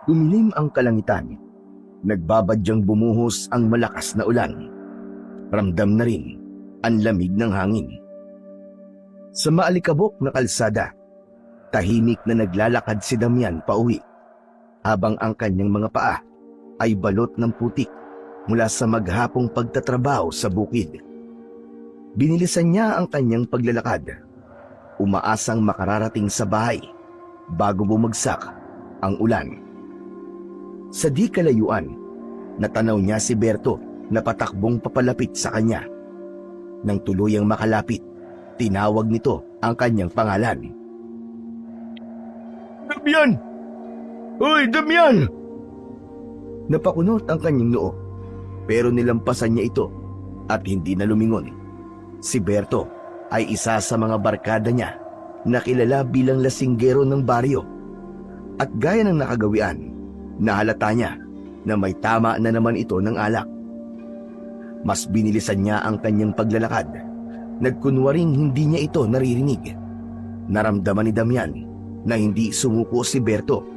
Umilim ang kalangitan. Nagbabadyang bumuhos ang malakas na ulan. Ramdam na rin ang lamig ng hangin. Sa maalikabok na kalsada, tahimik na naglalakad si Damian pauwi, habang ang kanyang mga paa ay balot ng putik mula sa maghapong pagtatrabaho sa bukid. Binilisan niya ang kanyang paglalakad, umaasang makararating sa bahay bago bumagsak ang ulan. Sa di kalayuan, natanaw niya si Berto na patakbong papalapit sa kanya. Nang tuluyang makalapit, tinawag nito ang kanyang pangalan. Damian! Hoy, Damian! Napakunot ang kanyang noo, pero nilampasan niya ito at hindi na lumingon. Si Berto ay isa sa mga barkada niya na kilala bilang lasinggero ng baryo. At gaya ng nakagawian, nahalata niya na may tama na naman ito ng alak. Mas binilisan niya ang kanyang paglalakad. Nagkunwaring hindi niya ito naririnig. Naramdaman ni Damian na hindi sumuko si Berto.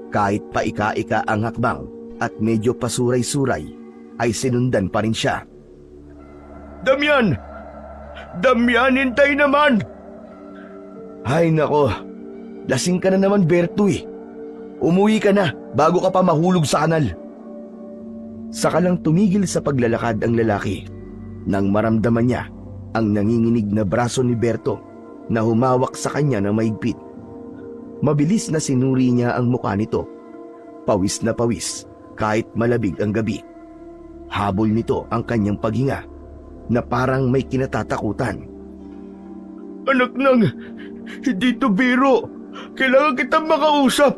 Kahit paika-ika ang hakbang at medyo pasuray-suray, ay sinundan pa rin siya. Damian! Damian, hintay naman! Ay nako, lasing ka na naman, Berto eh. Umuwi ka na bago ka pa mahulog sa kanal. Saka lang tumigil sa paglalakad ang lalaki nang maramdaman niya ang nanginginig na braso ni Berto na humawak sa kanya ng mahigpit. Mabilis na sinuri niya ang mukha nito. Pawis na pawis kahit malabig ang gabi. Habol nito ang kanyang paghinga na parang may kinatatakutan. Anak nang, hindi to biro. Kailangan kitang makausap.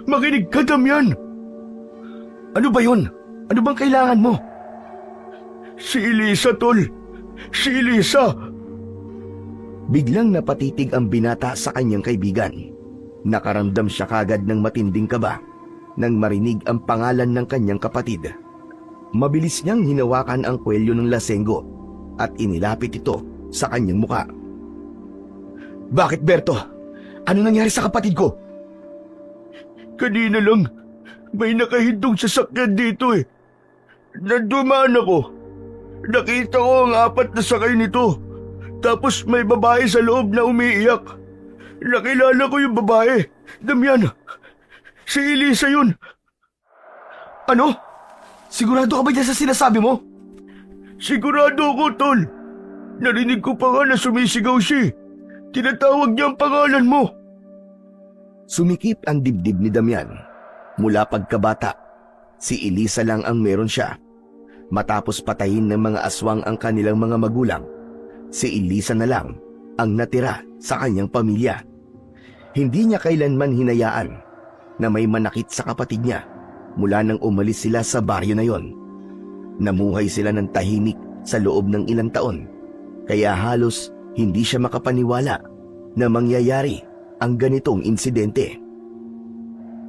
Makinig ka, Damian. Ano ba yun? Ano bang kailangan mo? Si Elisa, tol. Si Elisa. Biglang napatitig ang binata sa kanyang kaibigan. Nakaramdam siya kagad ng matinding kaba nang marinig ang pangalan ng kanyang kapatid. Mabilis niyang hinawakan ang kwelyo ng lasenggo at inilapit ito sa kanyang muka. Bakit, Berto? Ano nangyari sa kapatid ko? Kanina lang, may nakahintong sasakyan dito eh. Nadumaan ako. Nakita ko ang 4 na sakay nito. Tapos may babae sa loob na umiiyak. Nakilala ko yung babae. Damian, si Elisa yun. Ano? Sigurado ka ba dyan sa sinasabi mo? Sigurado ko, tol. Narinig ko pa nga na sumisigaw siya. Tinatawag niya ang pangalan mo. Sumikip ang dibdib ni Damian. Mula pagkabata, si Elisa lang ang meron siya. Matapos patayin ng mga aswang ang kanilang mga magulang, si Elisa na lang ang natira sa kanyang pamilya. Hindi niya kailanman hinayaan na may manakit sa kapatid niya mula nang umalis sila sa baryo na yon. Namuhay sila ng tahimik sa loob ng ilang taon, kaya halos hindi siya makapaniwala na mangyayari ang ganitong insidente.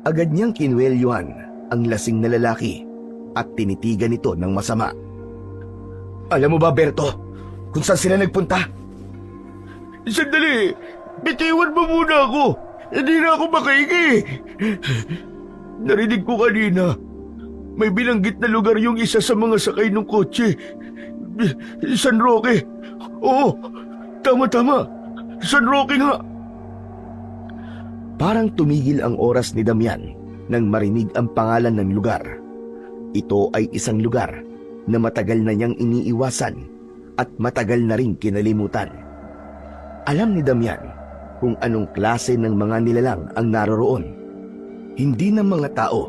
Agad niyang kinwelyuhan ang lasing na lalaki at tinitigan ito ng masama. Alam mo ba, Berto, kung saan sila nagpunta? Sandali! Bitiwan mo muna ako! Hindi na ako makaigi! Narinig ko kanina, may binanggit na lugar yung isa sa mga sakay ng kotse. San Roque! Oo, tama-tama! San Roque nga! Parang tumigil ang oras ni Damian nang marinig ang pangalan ng lugar. Ito ay isang lugar na matagal na niyang iniiwasan at matagal na rin kinalimutan. Alam ni Damian kung anong klase ng mga nilalang ang naroroon. Hindi ng mga tao,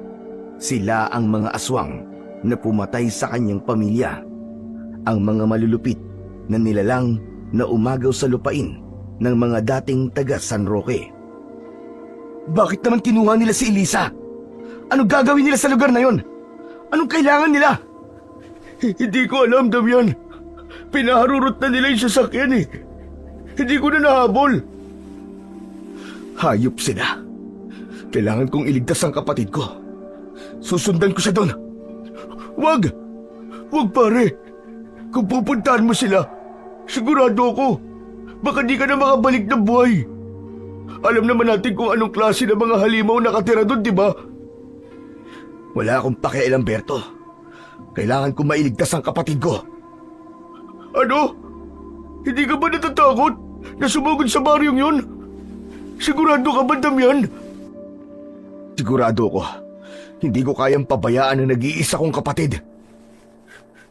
sila ang mga aswang na pumatay sa kanyang pamilya. Ang mga malulupit na nilalang na umagaw sa lupain ng mga dating taga San Roque. Bakit naman kinuha nila si Elisa? Anong gagawin nila sa lugar na yon? Anong kailangan nila? Hindi ko alam, Damian. Pinaharurot na nila yung sasakyan eh. Hindi ko na nahabol. Hayop sila. Kailangan kong iligtas ang kapatid ko. Susundan ko siya doon. Wag! Wag, pare. Kung pupuntahan mo sila, sigurado ako, baka di ka na makabalik ng buhay. Alam naman natin kung anong klase ng mga halimaw nakatira doon, di ba? Wala akong pakialam, Berto. Kailangan ko mailigtas ang kapatid ko. Ano? Hindi ka ba natatakot na sumugod sa baryong yun? Sigurado ka ba, Damian? Sigurado ko. Hindi ko kayang pabayaan ang nag-iisa kong kapatid.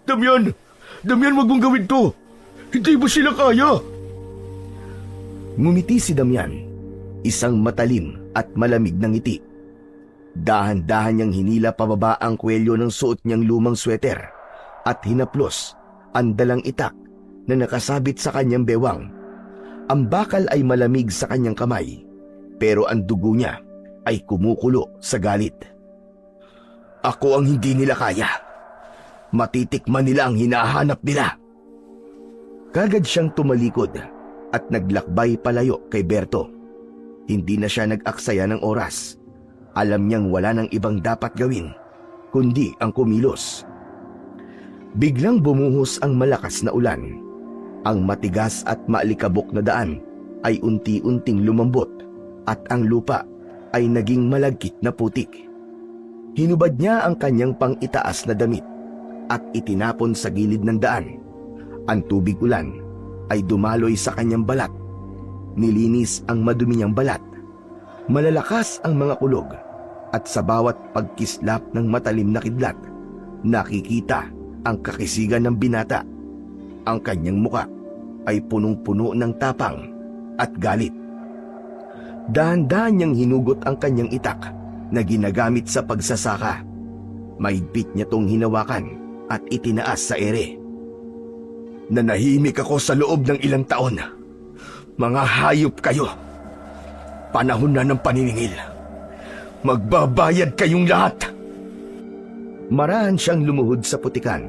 Damian! Damian, wag mong gawin to! Hindi mo sila kaya! Ngumiti si Damian, isang matalim at malamig na ngiti. Dahan-dahan niyang hinila pababa ang kwelyo ng suot niyang lumang sweater at hinaplos ang dalang itak na nakasabit sa kanyang bewang. Ang bakal ay malamig sa kanyang kamay, pero ang dugo niya ay kumukulo sa galit. Ako ang hindi nila kaya. Matitikman nila ang hinahanap nila. Kagad siyang tumalikod at naglakbay palayo kay Berto. Hindi na siya nag-aksaya ng oras. Alam niyang wala nang ibang dapat gawin, kundi ang kumilos. Biglang bumuhos ang malakas na ulan. Ang matigas at maalikabok na daan ay unti-unting lumambot at ang lupa ay naging malagkit na putik. Hinubad niya ang kanyang pang-itaas na damit at itinapon sa gilid ng daan. Ang tubig ulan ay dumaloy sa kanyang balat. Nilinis ang madumi niyang balat. Malalakas ang mga kulog at sa bawat pagkislap ng matalim na kidlat, nakikita ang kakisigan ng binata. Ang kanyang muka ay punong-puno ng tapang at galit. Dahan-dahan niyang hinugot ang kanyang itak na ginagamit sa pagsasaka. Mahigpit niya tong hinawakan at itinaas sa ere. Nanahimik ako sa loob ng ilang taon. Mga hayop kayo. Panahon na ng paniningil. Magbabayad kayong lahat. Marahan siyang lumuhod sa putikan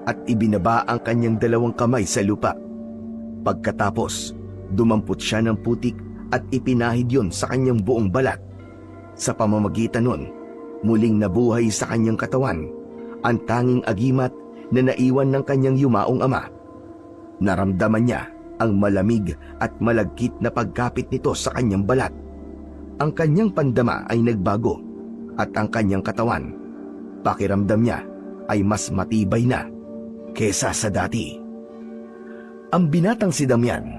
at ibinaba ang kanyang dalawang kamay sa lupa. Pagkatapos, dumampot siya ng putik at ipinahid yon sa kanyang buong balat. Sa pamamagitan nun, muling nabuhay sa kanyang katawan ang tanging agimat na naiwan ng kanyang yumaong ama. Naramdaman niya ang malamig at malagkit na pagkapit nito sa kanyang balat. Ang kanyang pandama ay nagbago at ang kanyang katawan, pakiramdam niya, ay mas matibay na kesa sa dati. Ang binatang si Damian,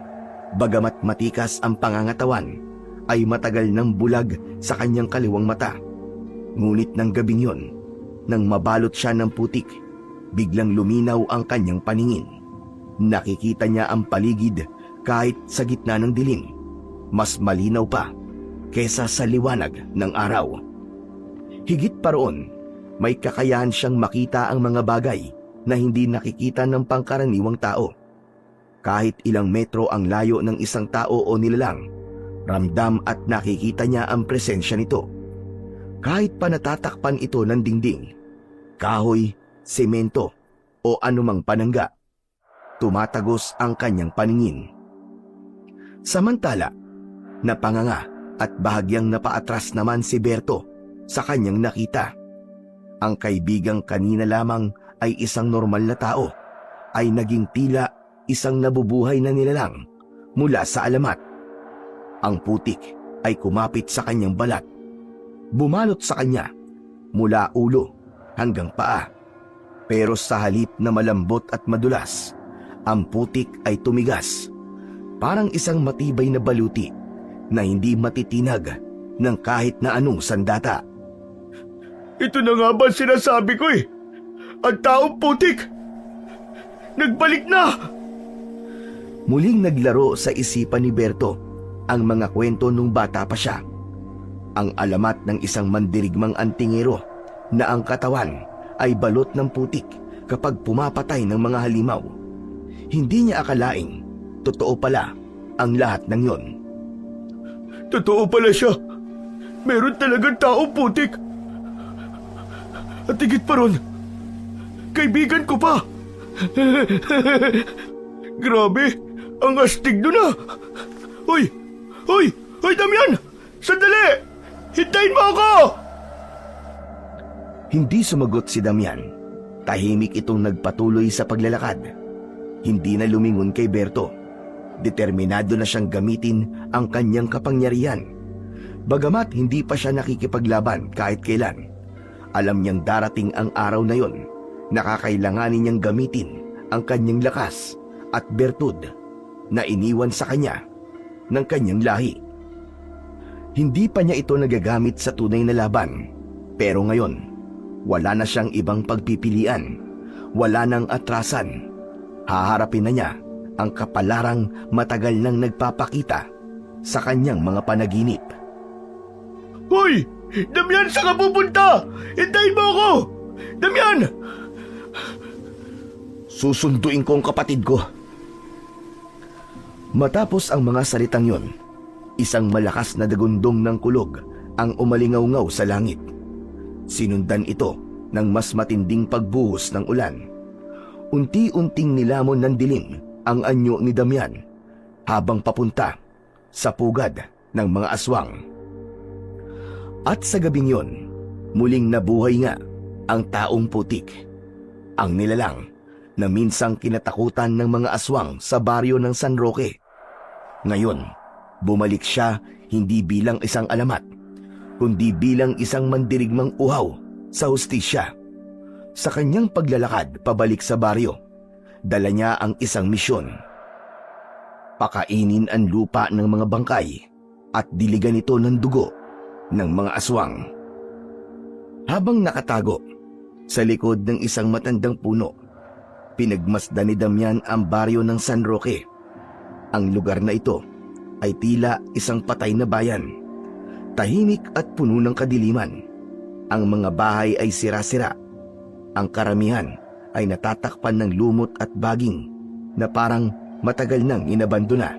bagamat matikas ang pangangatawan, ay matagal nang bulag sa kanyang kaliwang mata. Ngunit ng gabing yon, nang mabalot siya ng putik, biglang luminaw ang kanyang paningin. Nakikita niya ang paligid kahit sa gitna ng dilim. Mas malinaw pa kesa sa liwanag ng araw. Higit pa roon, may kakayahan siyang makita ang mga bagay na hindi nakikita ng pangkaraniwang tao. Kahit ilang metro ang layo ng isang tao o nilalang, ramdam at nakikita niya ang presensya nito. Kahit pa natatakpan ito ng dingding, kahoy, semento o anumang panangga, tumatagos ang kanyang paningin. Samantala, napanganga at bahagyang napaatras naman si Berto sa kanyang nakita. Ang kaibigang kanina lamang ay isang normal na tao, ay naging tila isang nabubuhay na nilalang mula sa alamat. Ang putik ay kumapit sa kanyang balat. Bumalot sa kanya mula ulo hanggang paa. Pero sa halip na malambot at madulas, ang putik ay tumigas. Parang isang matibay na baluti na hindi matitinag ng kahit na anong sandata. Ito na nga ba sinasabi ko eh? Ang taong putik! Nagbalik na! Muling naglaro sa isipan ni Berto ang mga kwento nung bata pa siya. Ang alamat ng isang mandirigmang antingero na ang katawan ay balot ng putik kapag pumapatay ng mga halimaw. Hindi niya akalaing totoo pala ang lahat ng yon. Totoo pala siya. Meron talagang taong putik. At higit pa ron, kaibigan ko pa. Grabe, ang astig doon ah. Hoy, Damian! Sandali! Hintayin mo ako! Hindi sumagot si Damian. Tahimik itong nagpatuloy sa paglalakad. Hindi na lumingon kay Berto. Determinado na siyang gamitin ang kanyang kapangyarihan. Bagamat hindi pa siya nakikipaglaban kahit kailan, Alam niyang darating ang araw na yon na kakailanganin niyang gamitin ang kanyang lakas at bertud na iniwan sa kanya ng kanyang lahi. Hindi pa niya ito nagagamit sa tunay na laban, pero ngayon, wala na siyang ibang pagpipilian, wala nang atrasan. Haharapin na niya ang kapalarang matagal nang nagpapakita sa kanyang mga panaginip. Hoy! Damian, saan ka pupunta? Hintayin mo ako! Damian! Susunduin ko ang kapatid ko. Matapos ang mga salitang yon, isang malakas na dagundong ng kulog ang umalingaw-ngaw sa langit. Sinundan ito ng mas matinding pagbuhos ng ulan. Unti-unting nilamon ng dilim ang anyo ni Damian habang papunta sa pugad ng mga aswang. At sa gabing yon, muling nabuhay nga ang taong putik, ang nilalang na minsang kinatakutan ng mga aswang sa baryo ng San Roque. Ngayon, bumalik siya hindi bilang isang alamat, kundi bilang isang mandirigmang uhaw sa hustisya. Sa kanyang paglalakad pabalik sa baryo, dala niya ang isang misyon. Pakainin ang lupa ng mga bangkay at diligan ito ng dugo ng mga aswang. Habang nakatago sa likod ng isang matandang puno, pinagmasdan ni Damian ang baryo ng San Roque. Ang lugar na ito ay tila isang patay na bayan. Tahimik at puno ng kadiliman. Ang mga bahay ay sira-sira. Ang karamihan ay natatakpan ng lumot at baging na parang matagal nang inabandona.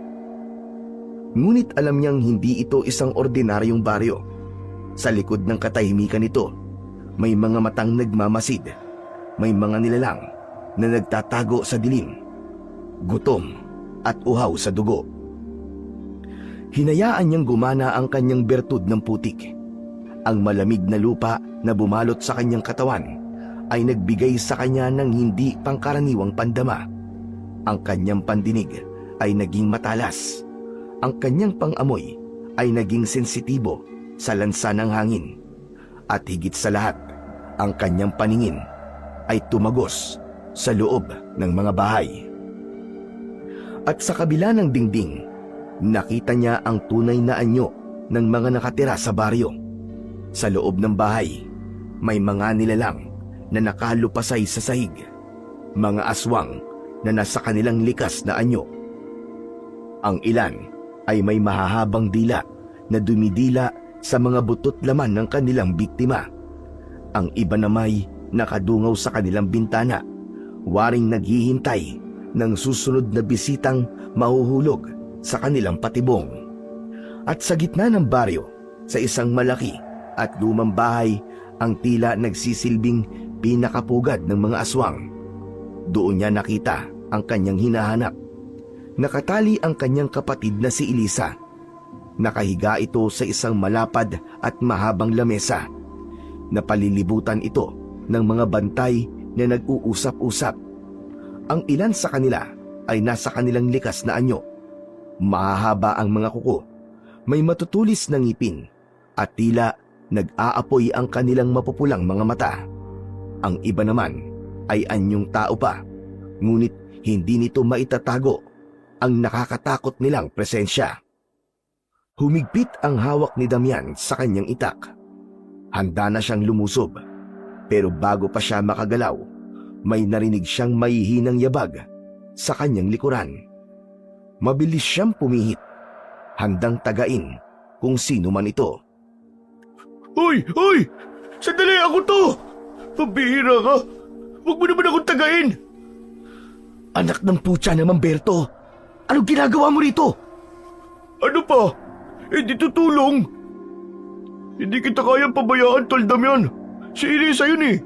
Ngunit alam niyang hindi ito isang ordinaryong baryo. Sa likod ng katahimikan nito, may mga matang nagmamasid. May mga nilalang na nagtatago sa dilim, gutom at uhaw sa dugo. Hinayaan niyang gumana ang kanyang bertud ng putik. Ang malamig na lupa na bumalot sa kanyang katawan ay nagbigay sa kanya ng hindi pangkaraniwang pandama. Ang kanyang pandinig ay naging matalas. Ang kanyang pangamoy ay naging sensitibo sa lansa ng hangin. At higit sa lahat, ang kanyang paningin ay tumagos sa loob ng mga bahay. At sa kabila ng dingding, nakita niya ang tunay na anyo ng mga nakatira sa baryo. Sa loob ng bahay, may mga nilalang na nakalupasay sa sahig, mga aswang na nasa kanilang likas na anyo. Ang ilan ay may mahahabang dila na dumidila sa mga butot laman ng kanilang biktima. Ang iba na may nakadungaw sa kanilang bintana, waring naghihintay ng susunod na bisitang mahuhulog sa kanilang patibong. At sa gitna ng baryo, sa isang malaki at lumang bahay, ang tila nagsisilbing pinakapugad ng mga aswang. Doon niya nakita ang kanyang hinahanap. Nakatali ang kanyang kapatid na si Elisa. Nakahiga ito sa isang malapad at mahabang lamesa. Napalilibutan ito ng mga bantay na nag-uusap-usap. Ang ilan sa kanila ay nasa kanilang likas na anyo. Mahahaba ang mga kuko, may matutulis na ngipin, at tila nag-aapoy ang kanilang mapupulang mga mata. Ang iba naman ay anyong tao pa, ngunit hindi nito maitatago ang nakakatakot nilang presensya. Humigpit ang hawak ni Damian sa kanyang itak. Handa na siyang lumusob, pero bago pa siya makagalaw, may narinig siyang mahihinang yabag sa kanyang likuran. Mabilis siyang pumihit, handang tagain kung sino man ito. Hoy! Hoy! Sandali, ako to! Pambihira ka! Huwag mo naman akong tagain! Anak ng putya naman, Berto! Anong ginagawa mo rito? Ano pa? Hindi tutulong! Hindi kita kayang pabayaan, Tol Damian. Si Elisa yun eh.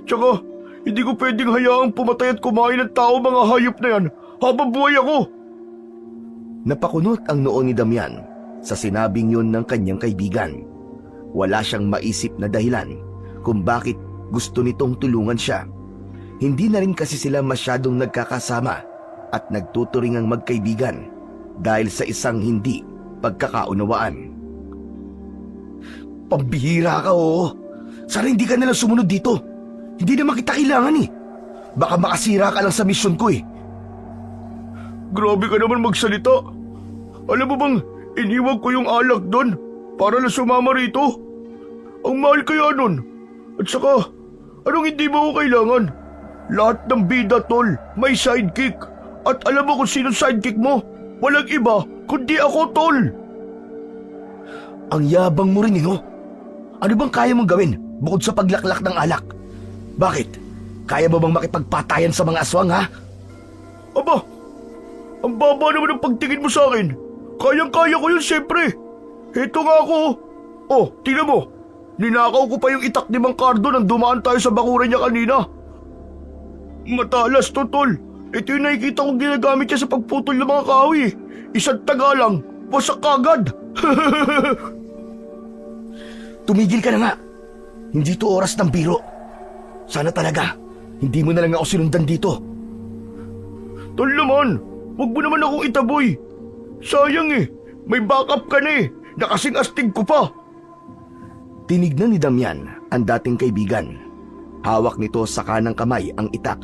Tsaka, hindi ko pwedeng hayaang pumatay at kumain ng tao mga hayop na yan habang buhay ako. Napakunot ang noo ni Damian sa sinabing yun ng kanyang kaibigan. Wala siyang maisip na dahilan kung bakit gusto nitong tulungan siya. Hindi na rin kasi sila masyadong nagkakasama at nagtuturingang magkaibigan dahil sa isang hindi pagkakaunawaan. Pambihira ka, oo. Sana hindi ka nalang sumunod dito. Hindi naman kita kailangan eh. Baka makasira ka lang sa misyon ko eh. Grabe ka naman magsalita. Alam mo bang iniwag ko yung alak doon para lang sumama rito? Ang mahal kaya nun. At saka, anong hindi mo ko kailangan? Lahat ng bida, tol, may sidekick. At alam mo kung sino sidekick mo? Walang iba, kundi ako, tol. Ang yabang mo rin no? Ano bang kaya mong gawin bukod sa paglaklak ng alak? Bakit? Kaya mo bang makipagpatayan sa mga aswang ha? Aba, ang baba naman ang pagtingin mo sa akin. Kayang-kaya ko yun, siyempre. Heto nga ako. Oh, tingnan mo. Ninakaw ko pa yung itak ni Mang Cardo nang dumaan tayo sa bakuran niya kanina. Matalas to, tol. Ito yung nakikita kong ginagamit niya sa pagputol ng mga kahoy. Isang taga lang, wasak kagad. Tumigil ka na nga. Hindi to oras ng biro. Sana talaga, hindi mo na lang ako sinundan dito. Tol naman, huwag mo naman akong itaboy. Sayang eh, may backup ka na eh. Nakasing astig ko pa. Tinignan ni Damian ang dating kaibigan. Hawak nito sa kanang kamay ang itak.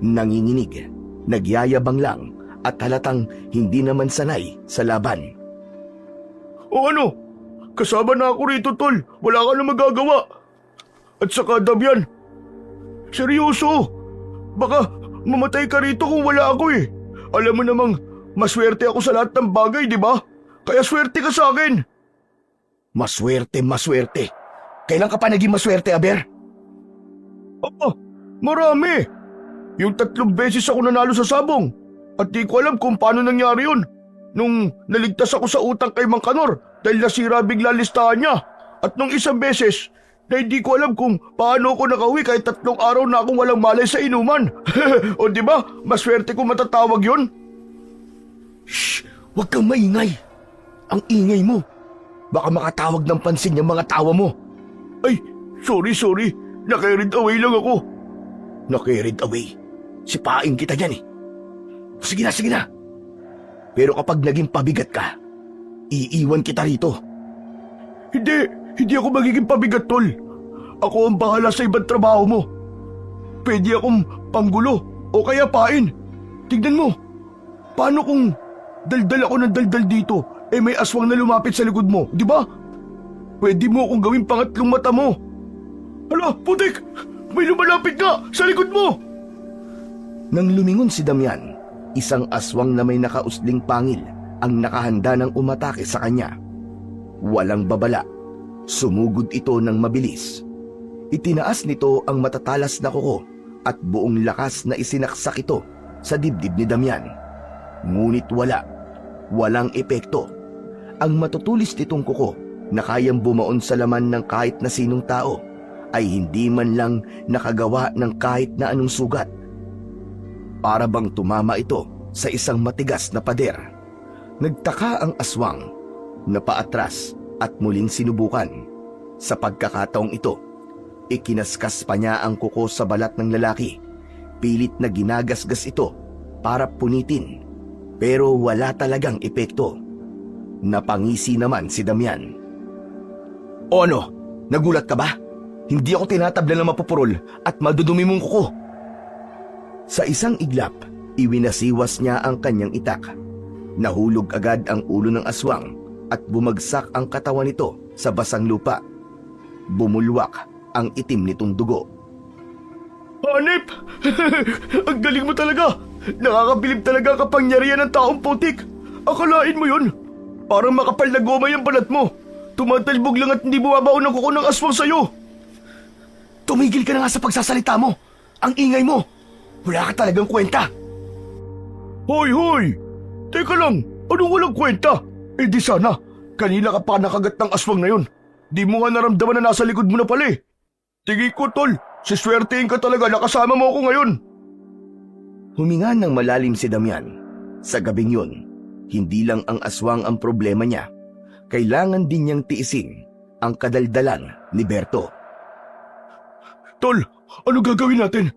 Nanginginig, nagyayabang lang at halatang hindi naman sanay sa laban. O ano? Kasama na ako rito, tol. Wala ka na magagawa. At saka, Damian, seryoso. Baka mamatay ka rito kung wala ako eh. Alam mo namang maswerte ako sa lahat ng bagay, di ba? Kaya swerte ka sa akin. Maswerte, maswerte. Kailan ka pa naging maswerte, Aber? Oo, marami. Yung 3 beses ako nanalo sa sabong. At di ko alam kung paano nangyari yun. Nung naligtas ako sa utang kay Mang Kanor dahil nasira bigla listahan niya. At nung isang beses na hindi ko alam kung paano ako nakauwi kahit 3 araw na akong walang malay sa inuman. O di ba? Maswerte ko matatawag yun. Shh! Huwag kang maingay. Ang ingay mo. Baka makatawag ng pansin yung mga tawa mo. Ay, sorry. Nakarid away lang ako. Nakirid away. Sipain kita dyan eh. Sige na. Pero kapag naging pabigat ka, iiwan kita rito. Hindi ako magiging pabigat, tol. Ako ang bahala sa ibang trabaho mo. Pwede akong panggulo o kaya pain. Tignan mo, paano kung daldal ako ng daldal dito, may aswang na lumapit sa likod mo, di ba? Pwede mo akong gawing pangatlong mata mo. Hala, putik! May lumalapit nga sa likod mo! Nang lumingon si Damian, isang aswang na may nakausling pangil ang nakahanda ng umatake sa kanya. Walang babala, sumugod ito ng mabilis. Itinaas nito ang matatalas na kuko at buong lakas na isinaksak ito sa dibdib ni Damian. Ngunit walang epekto. Ang matutulis nitong kuko na kayang bumaon sa laman ng kahit na sinong tao ay hindi man lang nakagawa ng kahit na anong sugat. Para bang tumama ito sa isang matigas na pader. Nagtaka ang aswang, napaatras at muling sinubukan. Sa pagkakataong ito, ikinaskas pa niya ang kuko sa balat ng lalaki. Pilit na ginagasgas ito para punitin, pero wala talagang epekto. Napangisi naman si Damian. O ano, nagulat ka ba? Hindi ako tinatabla ng mapupurol at madudumi mong kuko. Sa isang iglap, iwinasiwas niya ang kanyang itak. Nahulog agad ang ulo ng aswang at bumagsak ang katawan nito sa basang lupa. Bumulwak ang itim nitong dugo. Hanip! Ang galing mo talaga! Nakakabilib talaga ang kapangyarihan ng taong putik! Akalain mo yun? Parang makapal na goma yung balat mo. Tumatalbog lang at hindi bumabaw ng kuko ng aswang sa'yo. Tumigil ka na nga sa pagsasalita mo. Ang ingay mo. Wala ka talagang kwenta. Hoy! Teka lang, anong walang kwenta? Di sana, kanina ka pa nakagat ng aswang na yun. Di mo nga naramdaman na nasa likod mo na pala eh. Tingin ko, tol, siswertein ka talaga na kasama mo ako ngayon. Huminga ng malalim si Damian. Sa gabing yun, hindi lang ang aswang ang problema niya. Kailangan din niyang tiisin ang kadaldalan ni Berto. Tol, ano gagawin natin?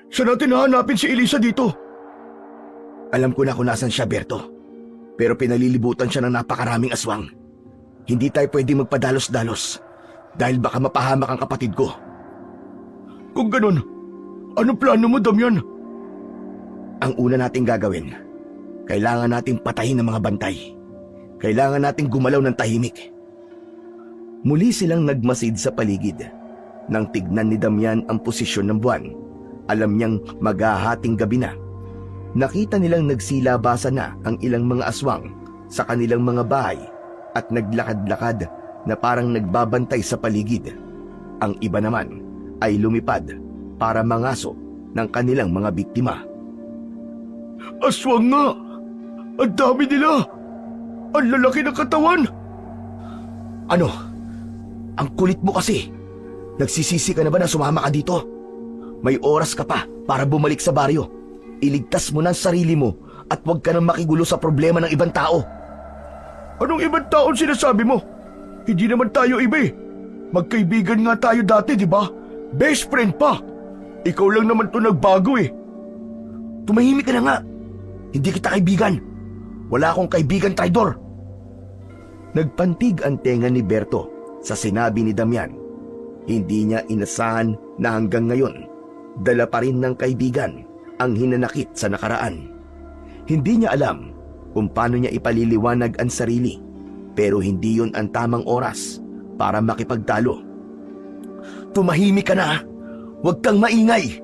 Saan natin hahanapin si Elisa dito? Alam ko na kung nasan siya, Berto. Pero pinalilibutan siya ng napakaraming aswang. Hindi tayo pwede magpadalos-dalos. dahil baka mapahamak ang kapatid ko. Kung ganun, ano plano mo, Damian? Ang una nating gagawin, kailangan nating patayin ang mga bantay. Kailangan nating gumalaw ng tahimik. Muli silang nagmasid sa paligid. Nang tignan ni Damian ang posisyon ng buwan, alam niyang maghahating gabi na. Nakita nilang nagsilabasa na ang ilang mga aswang sa kanilang mga bahay at naglakad-lakad na parang nagbabantay sa paligid. Ang iba naman ay lumipad para mangaso ng kanilang mga biktima. Aswang nga! Ang dami nila! Ang lalaki ng katawan! Ano? Ang kulit mo kasi! Nagsisisi ka na ba na sumama ka dito? May oras ka pa para bumalik sa baryo. Iligtas mo na ang sarili mo at huwag ka nang makigulo sa problema ng ibang tao. Anong ibang taon sinasabi mo? Hindi naman tayo iba eh. Magkaibigan nga tayo dati, di ba? Best friend pa. Ikaw lang naman to nagbago eh. Tumahimik ka na nga. Hindi kita kaibigan. Wala akong kaibigan, traidor. Nagpantig ang tenga ni Berto sa sinabi ni Damian. Hindi niya inasahan na hanggang ngayon, dala pa rin ng kaibigan ang hinanakit sa nakaraan. Hindi niya alam kung paano niya ipaliliwanag ang sarili, pero hindi yun ang tamang oras para makipagtalo. Tumahimik ka na! Huwag kang maingay!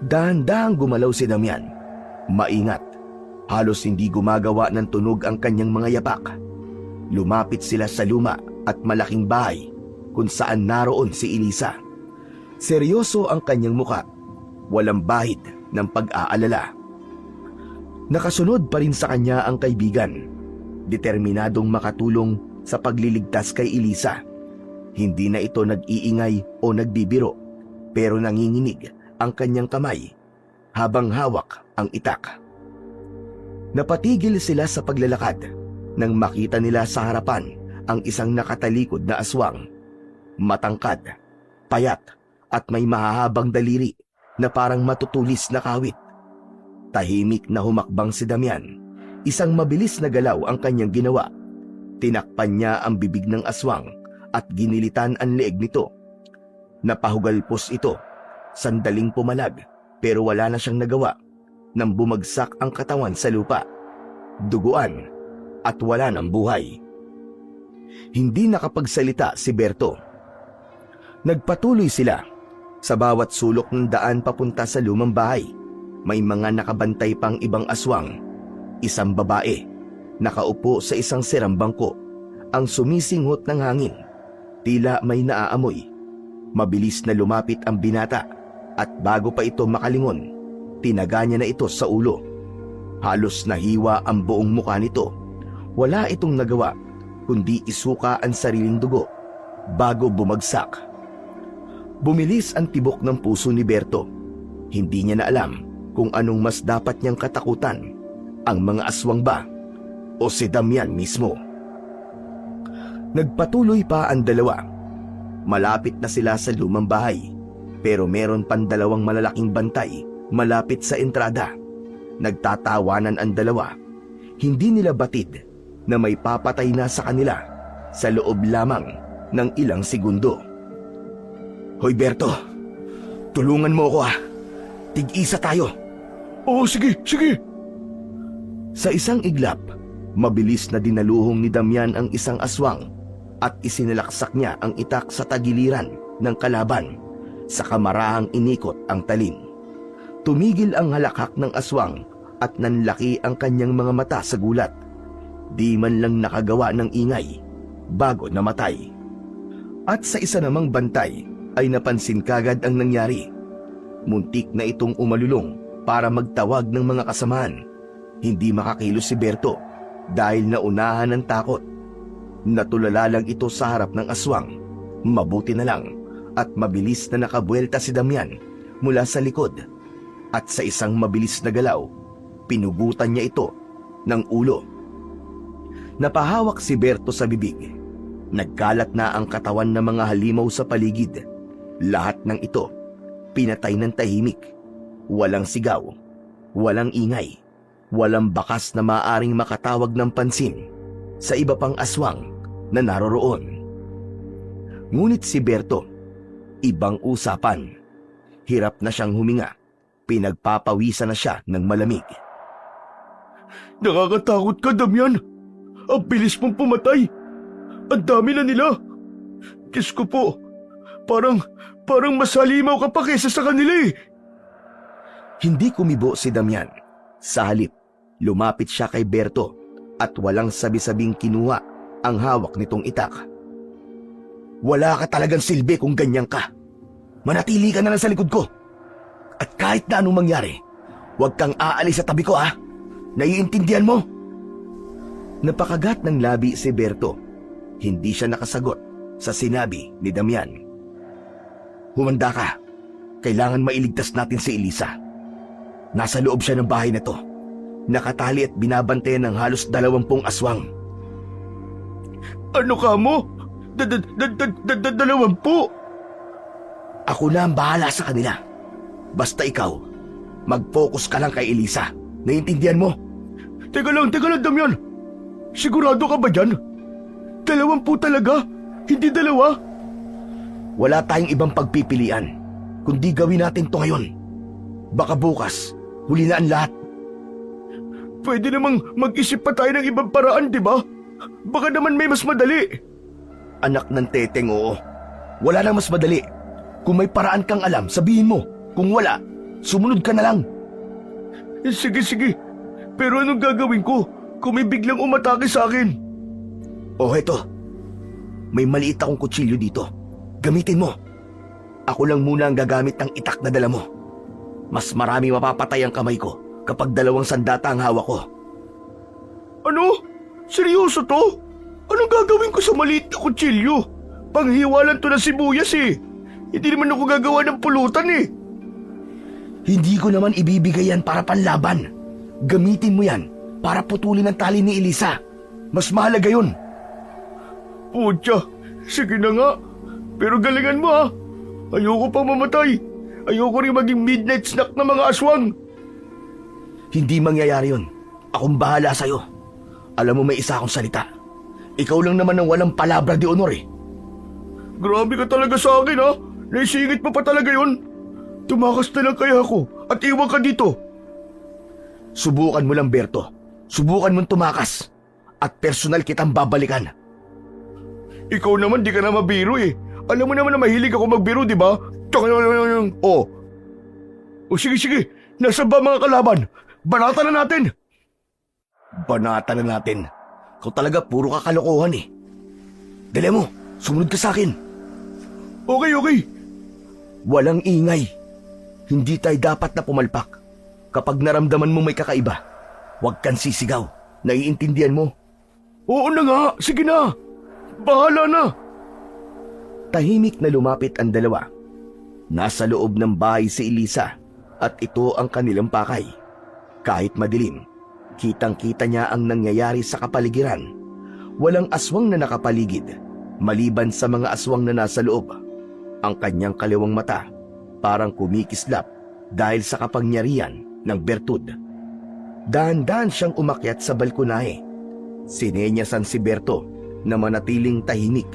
Dahan-dahang gumalaw si Damian. Maingat. Halos hindi gumagawa ng tunog ang kanyang mga yapak. Lumapit sila sa luma at malaking bahay kung saan naroon si Elisa. Seryoso ang kanyang muka. Walang bahid ng pag-aalala. Nakasunod pa rin sa kanya ang kaibigan. Determinadong makatulong sa pagliligtas kay Elisa. Hindi na ito nag-iingay o nagbibiro, pero nanginginig ang kanyang kamay habang hawak ang itak. Napatigil sila sa paglalakad nang makita nila sa harapan ang isang nakatalikod na aswang. Matangkad, payat at may mahahabang daliri na parang matutulis na kawit. Tahimik na humakbang si Damian. Isang mabilis na galaw ang kanyang ginawa. Tinakpan niya ang bibig ng aswang at ginilitan ang leeg nito. Napahugalpos ito. Sandaling pumalag pero wala na siyang nagawa nang bumagsak ang katawan sa lupa. Duguan at wala ng buhay. Hindi nakapagsalita si Berto. Nagpatuloy sila. Sa bawat sulok ng daan papunta sa lumang bahay, may mga nakabantay pang ibang aswang. Isang babae, nakaupo sa isang sirang bangko, ang sumisinghot ng hangin. Tila may naaamoy. Mabilis na lumapit ang binata at bago pa ito makalingon, tinaga niya na ito sa ulo. Halos nahiwa ang buong mukha nito. Wala itong nagawa kundi isuka ang sariling dugo bago bumagsak. Bumilis ang tibok ng puso ni Berto. Hindi niya na alam kung anong mas dapat niyang katakutan, ang mga aswang ba o si Damian mismo. Nagpatuloy pa ang dalawa. Malapit na sila sa lumang bahay, pero meron pang dalawang malalaking bantay malapit sa entrada. Nagtatawanan ang dalawa. Hindi nila batid na may papatay na sa kanila sa loob lamang ng ilang segundo. Hoy Berto, tulungan mo ako ha. Tig-isa tayo. Oo, sige, sige. Sa isang iglap, mabilis na dinaluhong ni Damian ang isang aswang at isinalaksak niya ang itak sa tagiliran ng kalaban. Sa kamarahang inikot ang talim. Tumigil ang halakhak ng aswang at nanlaki ang kanyang mga mata sa gulat. Di man lang nakagawa ng ingay bago namatay. At sa isa namang bantay ay napansin kagad ang nangyari. Muntik na itong umalulong para magtawag ng mga kasamaan. Hindi makakilos si Berto dahil naunahan ng takot. Natulala lang ito sa harap ng aswang. Mabuti na lang at mabilis na nakabuelta si Damian mula sa likod. At sa isang mabilis na galaw, pinugutan niya ito ng ulo. Napahawak si Berto sa bibig. Nagkalat na ang katawan ng mga halimaw sa paligid. Lahat ng ito, pinatay ng tahimik. Walang sigaw, walang ingay, walang bakas na maaring makatawag ng pansin sa iba pang aswang na naroroon. Ngunit si Berto, ibang usapan. Hirap na siyang huminga. Pinagpapawisan na siya ng malamig. Nakakatakot ka, Damian. Ang bilis mong pumatay. Ang dami na nila. Diyos ko po, parang mas halimaw ka pa kesa sa kanila eh. Hindi kumibo si Damian. Sa halip, lumapit siya kay Berto at walang sabi-sabing kinuha ang hawak nitong itak. Wala ka talagang silbi kung ganyan ka. Manatili ka na lang sa likod ko. At kahit na anong mangyari, huwag kang aalis sa tabi ko ha. Naiintindihan mo? Napakagat ng labi si Berto. Hindi siya nakasagot sa sinabi ni Damian. Humanda ka. Kailangan mailigtas natin si Elisa. Nasa loob siya ng bahay na to. Nakatali at binabantayan ng halos 20 aswang. Ano ka mo? 20? Ako na ang bahala sa kanila. Basta ikaw, mag-focus ka lang kay Elisa. Naiintindihan mo? Teka lang, Damian. Sigurado ka ba dyan? 20 talaga? Hindi 2? Wala tayong ibang pagpipilian, kundi gawin natin to ngayon. Baka bukas, huli na ang lahat. Pwede namang mag-isip pa tayo ng ibang paraan, di ba? Baka naman may mas madali. Anak ng teteng, oo. Wala nang mas madali. Kung may paraan kang alam, sabihin mo. Kung wala, sumunod ka na lang. Sige. Pero anong gagawin ko kung may biglang umatake sa akin? Oh, heto. May maliit akong kutsilyo dito. Gamitin mo. Ako lang muna ang gagamit ng itak na dala mo. Mas marami mapapatay ang kamay ko kapag 2 sandata ang hawak ko. Ano? Seryoso to? Anong gagawin ko sa maliit na kutsilyo? Panghiwalan to ng sibuyas eh. Hindi naman ako gagawa ng pulutan eh. Hindi ko naman ibibigay yan para panlaban. Gamitin mo yan para putulin ang tali ni Elisa. Mas mahalaga yun. Putya, sige na nga. Pero galingan mo ha. Ayoko pang mamatay. Ayoko rin maging midnight snack ng mga aswang. Hindi mangyayari yun. Akong bahala sa'yo. Alam mo may isa akong salita. Ikaw lang naman ang walang palabra de honor eh. Grabe ka talaga sa akin ha. Naisingit mo pa talaga yun. Tumakas na lang kaya ako at iwan ka dito. Subukan mo lang, Berto. Subukan mong tumakas. At personal kitang babalikan. Ikaw naman di ka na mabiro eh. Alam mo naman na mahilig ako magbiro, di ba? Oh. O sige. Nasa ba mga kalaban? Banatan na natin. Banatan na natin. Ikaw talaga puro kakalokohan eh. Dali mo, sumunod ka sa akin. Okay. Walang ingay. Hindi tayo dapat na pumalpak. Kapag naramdaman mo may kakaiba, huwag kang sisigaw. Naiintindihan mo? Oo na nga, sige na. Bahala na. Tahimik na lumapit ang dalawa. Nasa loob ng bahay si Elisa at ito ang kanilang pakay. Kahit madilim, kitang-kita niya ang nangyayari sa kapaligiran. Walang aswang na nakapaligid, maliban sa mga aswang na nasa loob. Ang kanyang kaliwang mata parang kumikislap dahil sa kapangyarihan ng bertud. Dahan-dahan siyang umakyat sa balkonahe. Sinenyasan si Berto na manatiling tahimik.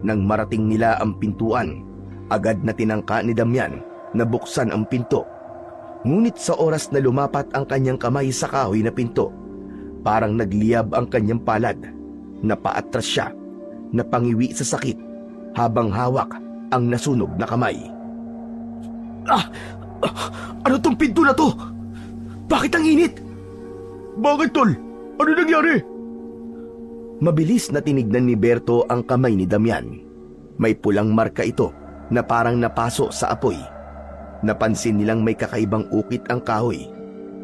Nang marating nila ang pintuan, agad na tinangka ni Damian na buksan ang pinto. Ngunit sa oras na lumapat ang kanyang kamay sa kahoy na pinto, parang nagliyab ang kanyang palad. Napaatras siya, napangiwi sa sakit habang hawak ang nasunog na kamay. Ano tong pinto na to? Bakit ang init? Bakit tol? Ano nangyari? Mabilis na tinignan ni Berto ang kamay ni Damian. May pulang marka ito na parang napaso sa apoy. Napansin nilang may kakaibang ukit ang kahoy,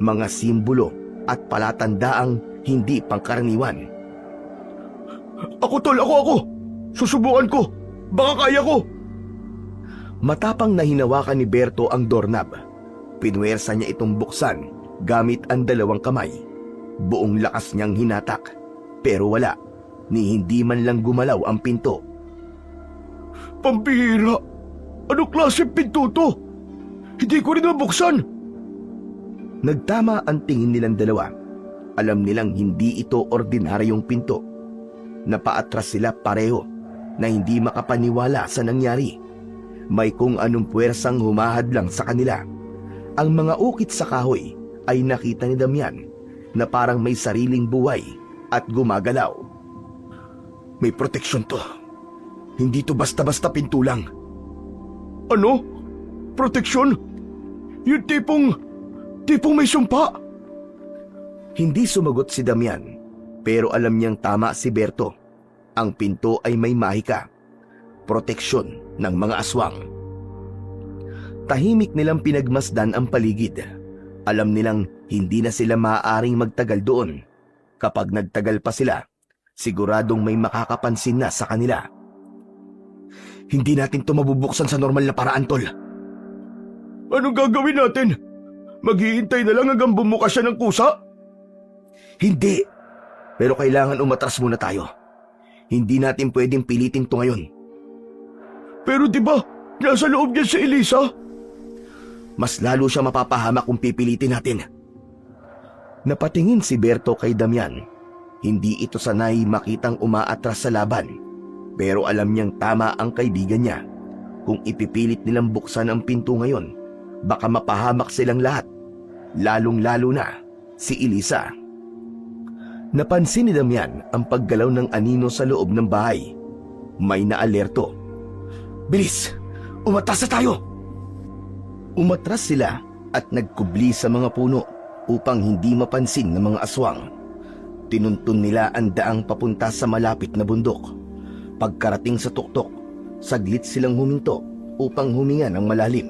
mga simbolo at palatandaang hindi pangkaraniwan. Ako tol, ako! Susubukan ko! Baka kaya ko! Matapang na hinawakan ni Berto ang doorknob. Pinuwersa niya itong buksan gamit ang 2 kamay. Buong lakas niyang hinatak, pero wala, ni hindi man lang gumalaw ang pinto. Pambihira! Anong klase pinto to? Hindi ko rin mabuksan! Nagtama ang tingin nilang dalawa. Alam nilang hindi ito ordinaryong pinto. Napaatras sila pareho. na hindi makapaniwala sa nangyari. May kung anong puwersang humahadlang sa kanila. Ang mga ukit sa kahoy ay nakita ni Damian na parang may sariling buhay at gumagalaw. May proteksyon to. Hindi to basta-basta pinto lang. Ano? Proteksyon? Yung tipong may sumpa? Hindi sumagot si Damian, pero alam niyang tama si Berto. Ang pinto ay may mahika. Proteksyon ng mga aswang. Tahimik nilang pinagmasdan ang paligid. Alam nilang hindi na sila maaaring magtagal doon. Kapag nagtagal pa sila, siguradong may makakapansin na sa kanila. Hindi natin to mabubuksan sa normal na paraan, Tol. Anong gagawin natin? Maghihintay na lang hanggang bumukas siya ng kusa? Hindi. Pero kailangan umatras muna tayo. Hindi natin pwedeng pilitin to ngayon. Pero di ba, nasa loob niya si Elisa? Mas lalo siya mapapahamak kung pipilitin natin. Napatingin si Berto kay Damian. Hindi ito sanay makitang umaatras sa laban. Pero alam niyang tama ang kaibigan niya. Kung ipipilit nilang buksan ang pinto ngayon, baka mapahamak silang lahat. Lalong-lalo na si Elisa. Napansin ni Damian ang paggalaw ng anino sa loob ng bahay. May naalerto. Bilis! Umatras na tayo! Umatras sila at nagkubli sa mga puno upang hindi mapansin ng mga aswang. Tinuntun nila ang daang papunta sa malapit na bundok. Pagkarating sa tuktok, saglit silang huminto upang huminga ng malalim.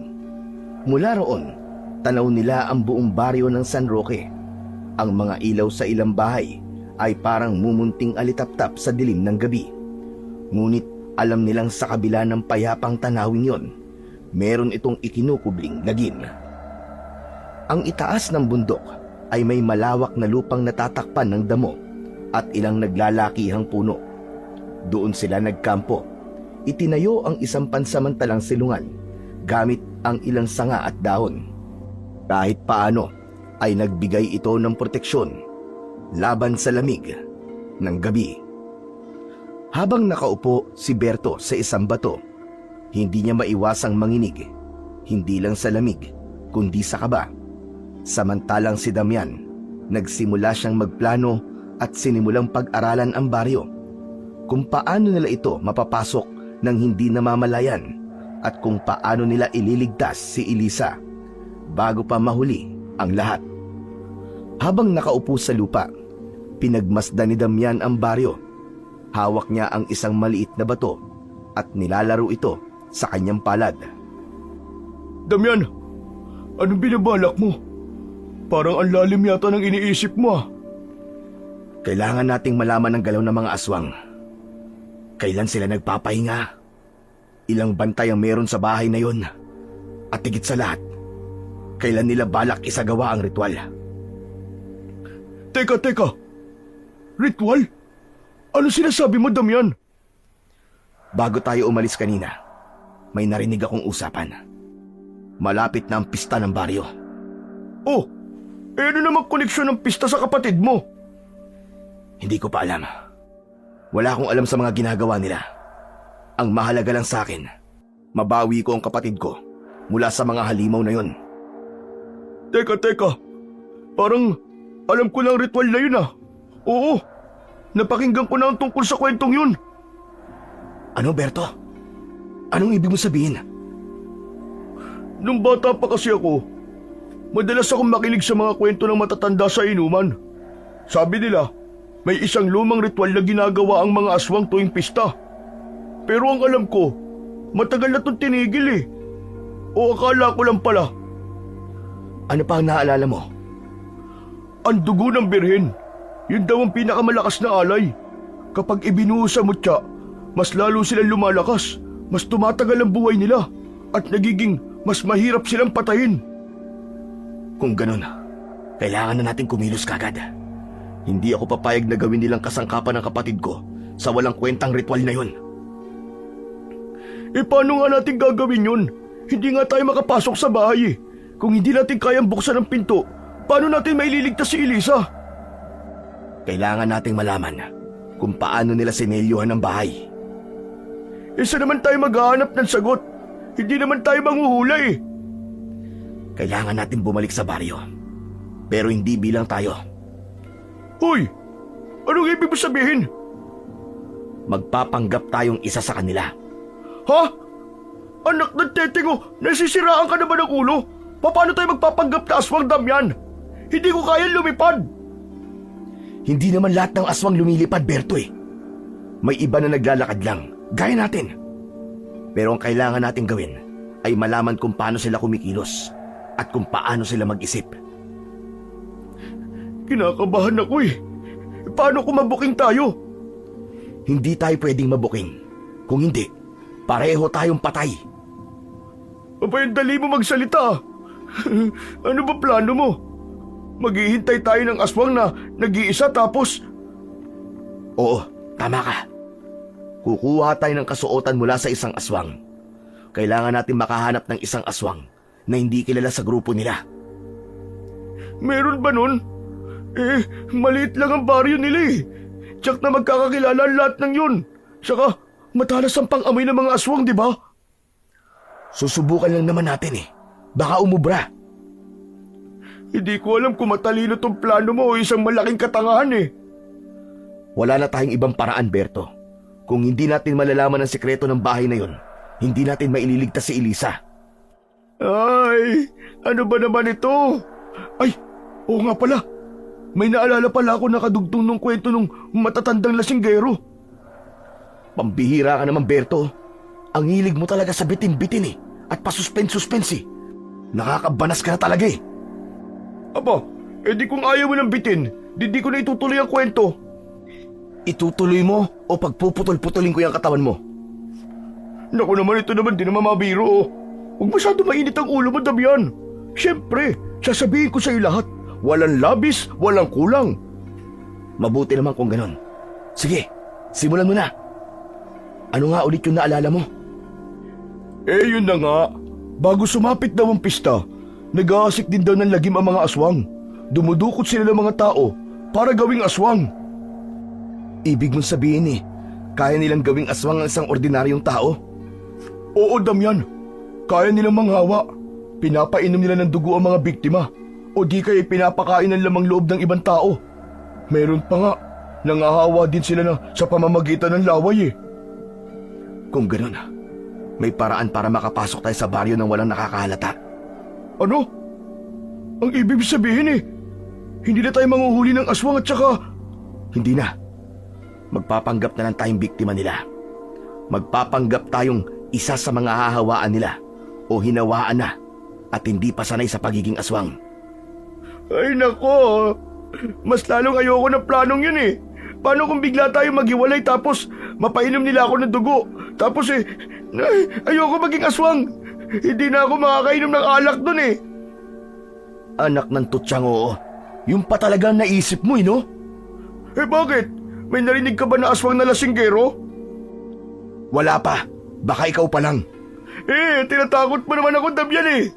Mula roon, tanaw nila ang buong baryo ng San Roque. Ang mga ilaw sa ilang bahay ay parang mumunting alitaptap sa dilim ng gabi. Ngunit alam nilang sa kabila ng payapang tanawin yon, meron itong ikinukubling lagim. Ang itaas ng bundok ay may malawak na lupang natatakpan ng damo at ilang naglalakihang puno. Doon sila nagkampo. Itinayo ang isang pansamantalang silungan gamit ang ilang sanga at dahon. Kahit paano ay nagbigay ito ng proteksyon laban sa lamig ng gabi. Habang nakaupo si Berto sa isang bato, hindi niya maiwasang manginig, hindi lang sa lamig, kundi sa kaba. Samantalang si Damian, nagsimula siyang magplano at sinimulang pag-aralan ang baryo. Kung paano nila ito mapapasok nang hindi namamalayan at kung paano nila ililigtas si Elisa bago pa mahuli ang lahat. Habang nakaupo sa lupa, pinagmasdan ni Damian ang baryo. Hawak niya ang isang maliit na bato at nilalaro ito sa kanyang palad. Damian, anong binabalak mo? Parang ang lalim yata ng iniisip mo ah. Kailangan nating malaman ang galaw ng mga aswang. Kailan sila nagpapahinga? Ilang bantay ang meron sa bahay na yon? At higit sa lahat, kailan nila balak isagawa ang ritual? Teka. Ritual? Ano sinasabi mo, Damian? Bago tayo umalis kanina, may narinig akong usapan. Malapit na ang pista ng baryo. Oh, ano namang koneksyon ng pista sa kapatid mo? Hindi ko pa alam. Wala akong alam sa mga ginagawa nila. Ang mahalaga lang sa akin, mabawi ko ang kapatid ko mula sa mga halimaw na yon. Teka. Parang alam ko lang ritual na yun ah. Oo, napakinggan ko na ang tungkol sa kwentong yun. Ano, Berto? Anong ibig mo sabihin? Nung bata pa kasi ako, madalas akong makinig sa mga kwento ng matatanda sa inuman. Sabi nila, may isang lumang ritual na ginagawa ang mga aswang tuwing pista. Pero ang alam ko, matagal na itong tinigil eh. O akala ko lang pala. Ano pa ang naaalala mo? Ang dugo ng birhen, yun daw ang pinakamalakas na alay. Kapag ibinuhos sa mutya, mas lalo silang lumalakas, mas tumatagal ang buhay nila, at nagiging mas mahirap silang patayin. Kung ganun, kailangan na natin kumilos kagad. Hindi ako papayag na gawin nilang kasangkapan ng kapatid ko sa walang kwentang ritual na yun. Eh paano nga natin gagawin yun? Hindi nga tayo makapasok sa bahay eh. Kung hindi natin kayang buksan ang pinto, paano natin maililigtas si Elisa? Kailangan nating malaman kung paano nila sinelyohan ang bahay. Isa naman tayo maghahanap ng sagot. Hindi naman tayo manghuhula. Kailangan natin bumalik sa baryo. Pero hindi bilang tayo. Hoy! Anong ibig mo sabihin? Magpapanggap tayong isa sa kanila. Ha? Anak ng tetingo, nasisiraan ka na ba ng ulo? Paano tayo magpapanggap na aswang, Damian? Hindi ko kaya lumipad. Hindi naman lahat ng aswang lumilipad, Berto May iba na naglalakad lang, gaya natin. Pero ang kailangan natin gawin ay malaman kung paano sila kumikilos at kung paano sila mag-isip. Kinakabahan ako Paano kung mabuking tayo? Hindi tayo pwedeng mabuking. Kung hindi, pareho tayong patay. Abay, dali mo magsalita. Ano ba plano mo? Maghihintay tayo ng aswang na nag-iisa tapos... Oo, tama ka. Kukuha tayo ng kasuotan mula sa isang aswang. Kailangan natin makahanap ng isang aswang na hindi kilala sa grupo nila. Meron ba nun? Maliit lang ang baryo nila Tsak na magkakakilala ang lahat ng yun. Saka, matalas ang pang-amoy ng mga aswang, di ba? Susubukan lang naman natin Baka umubra. Hindi ko alam kung matalino tong plano mo o isang malaking katangahan Wala na tayong ibang paraan, Berto. Kung hindi natin malalaman ang sikreto ng bahay na yun, hindi natin maililigtas si Elisa. Ay, ano ba naman ito? Ay, oo nga pala. May naalala pala ako nakadugtong nung kwento nung matatandang lasinggero. Pambihira ka naman, Berto. Ang hilig mo talaga sa bitin-bitin at pasuspense-suspense Nakakabanas ka na talaga Aba, di kung ayaw mo ng bitin, di ko na itutuloy ang kwento. Itutuloy mo o pagpuputol-putulin ko yung katawan mo? Naku naman, ito naman di naman mabiro Huwag masyado mainit ang ulo mo, Damian. Siyempre, sasabihin ko sa iyo lahat. Walang labis, walang kulang. Mabuti naman kung ganon. Sige, simulan mo na. Ano nga ulit yung naalala mo? Yun na nga. Bago sumapit daw ang pista, nag-aasik din daw ng lagim ang mga aswang. Dumudukot sila ng mga tao para gawing aswang. Ibig mong sabihin kaya nilang gawing aswang ang isang ordinaryong tao? Oo, Damian. Kaya nilang manghawa. Pinapainom nila ng dugo ang mga biktima. O di kaya pinapakain ng lamang loob ng ibang tao. Meron pa nga, nangahawa din sila sa pamamagitan ng laway Kung ganon, may paraan para makapasok tayo sa baryo nang walang nakakahalata. Ano? Ang ibig sabihin hindi na tayo manghuhuli ng aswang at saka... Hindi na. Magpapanggap na lang tayong biktima nila. Magpapanggap tayong isa sa mga hahawaan nila o hinawaan na at hindi pa sanay sa pagiging aswang. Ay nako, mas lalong ayoko ng planong yun Paano kung bigla tayo maghiwalay tapos mapainom nila ako ng dugo? Tapos ayoko maging aswang. Hindi na ako makakainom ng alak dun Anak ng tutsang, oo. Yung pa talaga naisip mo no? Bakit? May narinig ka ba na aswang na lasinggero? Wala pa. Baka ikaw pa lang. Tinatakot mo naman ako, Damian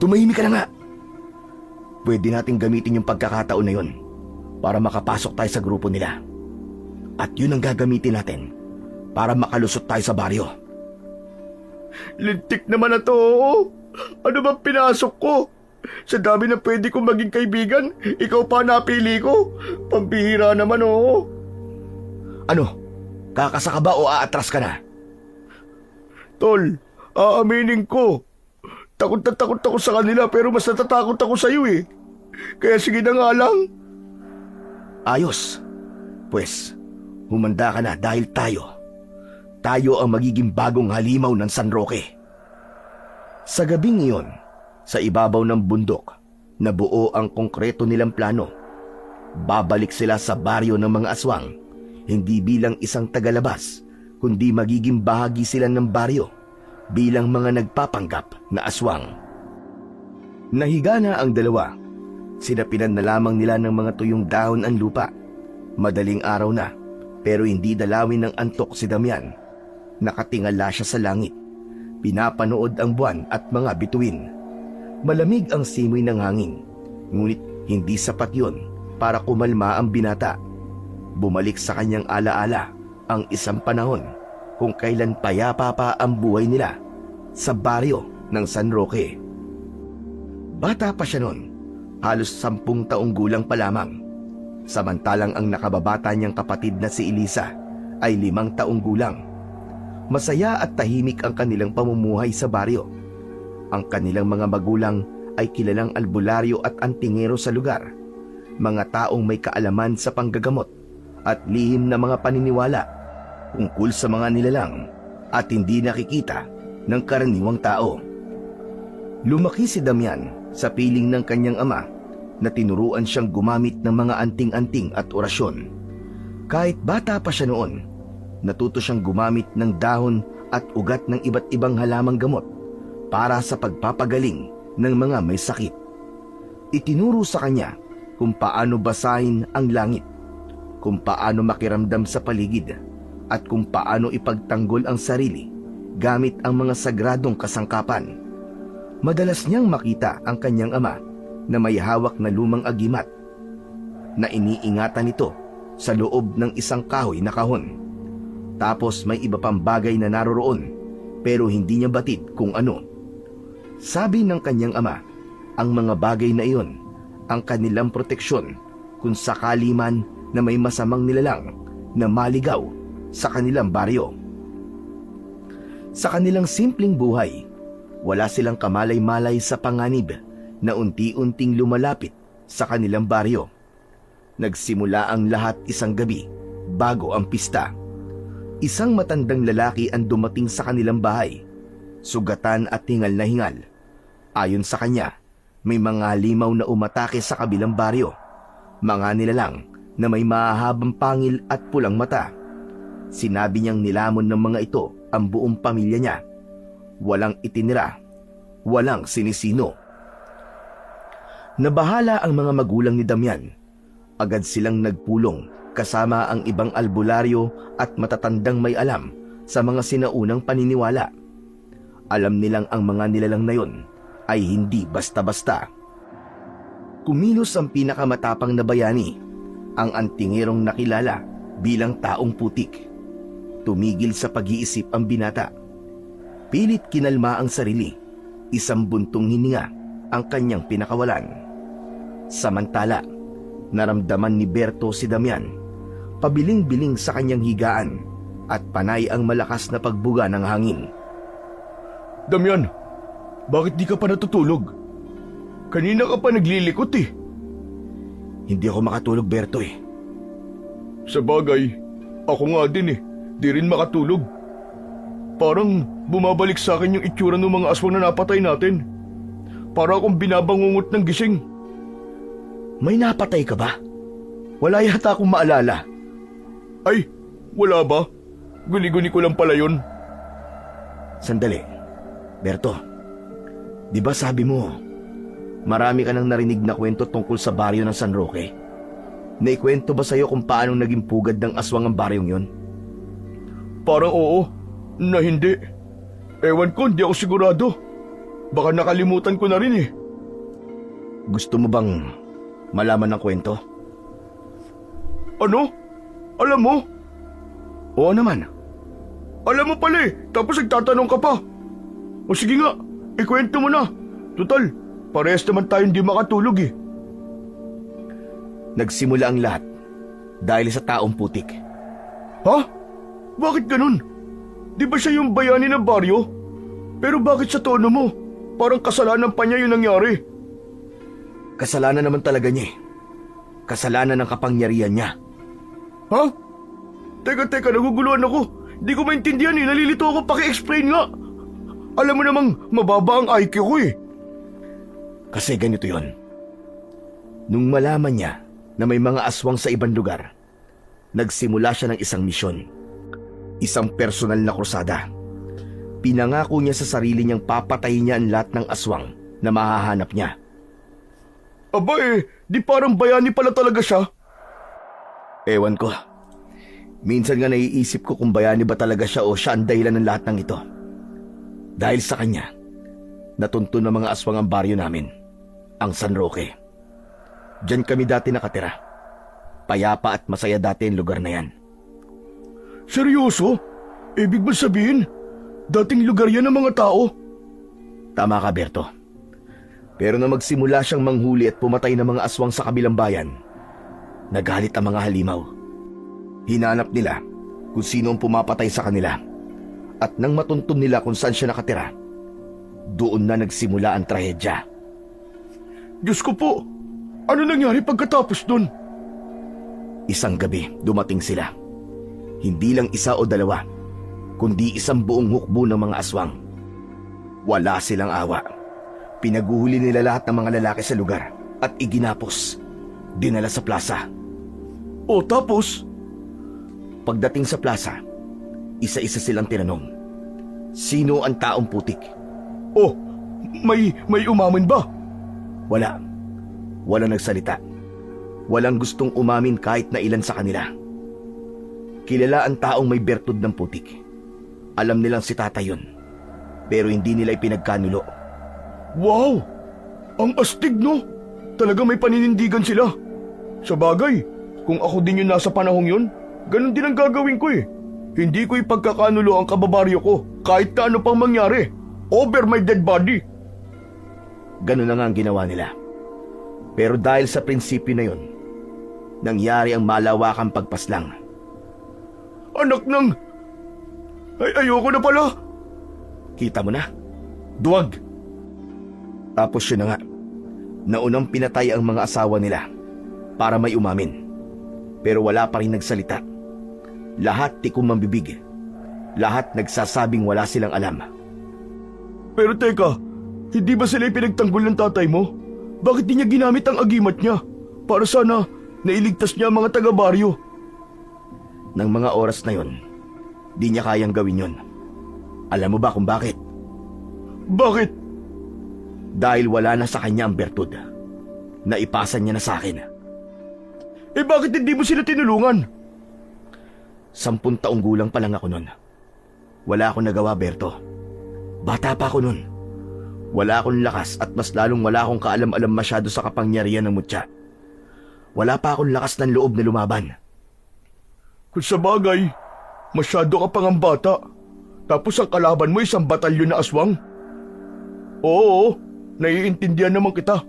Tumahimik ka na nga. Pwede nating gamitin yung pagkakataon na yun para makapasok tayo sa grupo nila. At yun ang gagamitin natin para makalusot tayo sa baryo. Lintik naman na to. Ano ba pinasok ko? Sa dami na pwede kong maging kaibigan, ikaw pa napili ko. Pambihira naman Ano? Kakasa ka ba o aatras ka na? Tol, aaminin ko. Takot na takot ako sa kanila pero mas natatakot ako sa iyo Kaya sige na nga lang. Ayos. Pues, humanda ka na dahil tayo ang magiging bagong halimaw ng San Roque. Sa gabing iyon, sa ibabaw ng bundok, nabuo ang konkreto nilang plano. Babalik sila sa baryo ng mga aswang, hindi bilang isang tagalabas, kundi magiging bahagi sila ng baryo bilang mga nagpapanggap na aswang. Nahiga na ang dalawa. Sinapinan na lamang nila ng mga tuyong dahon ang lupa. Madaling araw na, pero hindi dalawin ng antok si Damian. Nakatingala siya sa langit. Pinapanood ang buwan at mga bituin. Malamig ang simoy ng hangin, ngunit hindi sapat yun para kumalma ang binata. Bumalik sa kanyang alaala ang isang panahon kung kailan payapa pa ang buhay nila sa baryo ng San Roque. Bata pa siya noon, halos 10 taong gulang pa lamang. Samantalang ang nakababata niyang kapatid na si Elisa ay 5 taong gulang. Masaya at tahimik ang kanilang pamumuhay sa baryo. Ang kanilang mga magulang ay kilalang albularyo at antingero sa lugar. Mga taong may kaalaman sa panggagamot at lihim na mga paniniwala tungkol sa mga nilalang at hindi nakikita ng karaniwang tao. Lumaki si Damian sa piling ng kanyang ama na tinuruan siyang gumamit ng mga anting-anting at orasyon. Kahit bata pa siya noon, natuto siyang gumamit ng dahon at ugat ng iba't ibang halamang gamot para sa pagpapagaling ng mga may sakit. Itinuro sa kanya kung paano basahin ang langit, kung paano makiramdam sa paligid, at kung paano ipagtanggol ang sarili gamit ang mga sagradong kasangkapan. Madalas niyang makita ang kanyang ama na may hawak na lumang agimat na iniingatan nito sa loob ng isang kahoy na kahon. Tapos may iba pang bagay na naroroon pero hindi niya batid kung ano. Sabi ng kanyang ama, ang mga bagay na iyon ang kanilang proteksyon kung sakali man na may masamang nilalang na maligaw sa kanilang baryo. Sa kanilang simpleng buhay, wala silang kamalay-malay sa panganib na unti-unting lumalapit sa kanilang baryo. Nagsimula ang lahat isang gabi bago ang pista. Isang matandang lalaki ang dumating sa kanilang bahay, sugatan at hingal na hingal. Ayon sa kanya, may mga limaw na umatake sa kabilang baryo, mga nilalang na may mahahabang pangil at pulang mata. Sinabi niyang nilamon ng mga ito ang buong pamilya niya. Walang itinira, walang sinisino. Nabahala ang mga magulang ni Damian. Agad silang nagpulong kasama ang ibang albularyo at matatandang may alam sa mga sinaunang paniniwala. Alam nilang ang mga nilalang na yon ay hindi basta-basta. Kumilos ang pinakamatapang na bayani, ang antingerong nakilala bilang taong putik. Tumigil sa pag-iisip ang binata. Pilit kinalma ang sarili. Isang buntong hininga ang kanyang pinakawalan. Samantala, naramdaman ni Berto si Damian. Pabiling-biling sa kanyang higaan at panay ang malakas na pagbuga ng hangin. Damian, bakit di ka pa natutulog? Kanina ka pa naglilikot eh. Hindi ako makatulog, Berto eh. Sa bagay, ako nga din eh. Di rin makatulog. Parang bumabalik sa akin yung itsura ng mga aswang na napatay natin. Para akong binabangungot ng gising. May napatay ka ba? Wala yata akong maalala. Ay, wala ba? Guni-guni ko lang pala yun. Sandali. Berto, di ba sabi mo, marami ka nang narinig na kwento tungkol sa baryo ng San Roque? Naikwento ba sa'yo kung paano naging pugad ng aswang ang baryong yon? Parang oo, na hindi. Ewan ko, hindi ako sigurado. Baka nakalimutan ko na rin eh. Gusto mo bang malaman ng kwento? Ano? Alam mo? Oo naman. Alam mo pala eh, tapos nagtatanong ka pa. O sige nga, ikwento mo na. Total, parehas naman tayong di makatulog eh. Nagsimula ang lahat dahil sa taong putik. Ha? Bakit ganun? Di ba siya yung bayani ng baryo? Pero bakit sa tono mo? Parang kasalanan pa niya yung nangyari. Kasalanan naman talaga niya eh. Kasalanan ng kapangyarihan niya. Ha? Teka, naguguluhan ako. Di ko maintindihan eh, nalilito ako, paki-explain nga. Alam mo namang mababa ang IQ ko eh. Kasi ganito yon. Nung malaman niya na may mga aswang sa ibang lugar, nagsimula siya ng isang misyon. Isang personal na krusada. Pinangako niya sa sarili niyang papatayin niya ang lahat ng aswang na mahahanap niya. Aba eh, di parang bayani pala talaga siya. Ewan ko. Minsan nga naiisip ko kung bayani ba talaga siya o siya ang dahilan ng lahat ng ito. Dahil sa kanya, natuntun ng mga aswang ang baryo namin, ang San Roque. Diyan kami dati nakatira. Payapa at masaya dati ang lugar na yan. Seryoso? Ibig ba sabihin, dating lugar yan ng mga tao? Tama ka, Berto. Pero na magsimula siyang manghuli at pumatay ng mga aswang sa kabilang bayan, nagalit ang mga halimaw. Hinanap nila kung sino ang pumapatay sa kanila. At nang matuntun nila kung saan siya nakatira, doon na nagsimula ang trahedya. Diyos ko po, ano nangyari pagkatapos nun? Isang gabi, dumating sila. Hindi lang isa o dalawa, kundi isang buong hukbo ng mga aswang. Wala silang awa. Pinaguhuli nila lahat ng mga lalaki sa lugar at iginapos. Dinala sa plaza. O tapos? Pagdating sa plaza, isa-isa silang tinanong. Sino ang taong putik? Oh, may umamin ba? Wala. Walang nagsalita. Walang gustong umamin kahit na ilan sa kanila. Kilala ang taong may bertud ng putik. Alam nilang si tatay yun. Pero hindi nila ipinagkanulo. Wow! Ang astig, no? Talaga may paninindigan sila. Sa bagay, kung ako din yung nasa panahong yun, ganun din ang gagawin ko eh. Hindi ko ipagkakanulo ang kababaryo ko kahit na ano pang mangyari. Over my dead body. Ganun na nga ang ginawa nila. Pero dahil sa prinsipyo na yun, nangyari ang malawakang pagpaslang. Anak ng... ayoko na pala. Kita mo na? Duwag! Tapos yun na nga, naunang pinatay ang mga asawa nila para may umamin. Pero wala pa rin nagsalita. Lahat tikom ang bibig. Lahat nagsasabing wala silang alam. Pero teka, hindi ba sila ipinagtanggol ng tatay mo? Bakit di niya ginamit ang agimat niya? Para sana nailigtas niya ang mga taga-baryo. Nang mga oras na yon, di niya kayang gawin yon. Alam mo ba kung bakit? Bakit? Dahil wala na sa kanya ang bertud. Naipasan niya na sa akin. Eh bakit hindi mo sila tinulungan? 10 taong gulang pa lang ako nun. Wala akong nagawa, Berto. Bata pa ako nun. Wala akong lakas at mas lalong wala akong kaalam-alam masyado sa kapangyarihan ng mutya. Wala pa akong lakas ng loob na lumaban. Kung sa bagay, masyado ka pang ang bata. Tapos ang kalaban mo isang batalyon na aswang. Oo, naiintindihan naman kita.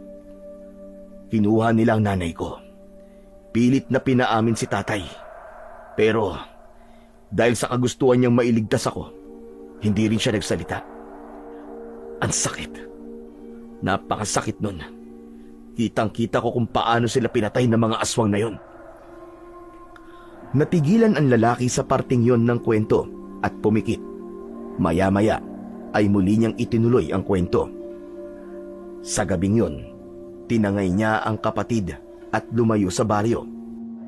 Kinuha nila ang nanay ko. Pilit na pinaamin si tatay. Pero dahil sa kagustuhan niyang mailigtas ako, hindi rin siya nagsalita. Ang sakit. Napakasakit nun. Kitang-kita ko kung paano sila pinatay ng mga aswang na yon. Natigilan ang lalaki sa parting yon ng kwento at pumikit. Maya-maya ay muli niyang itinuloy ang kwento. Sa gabing yon, tinangay niya ang kapatid at lumayo sa baryo.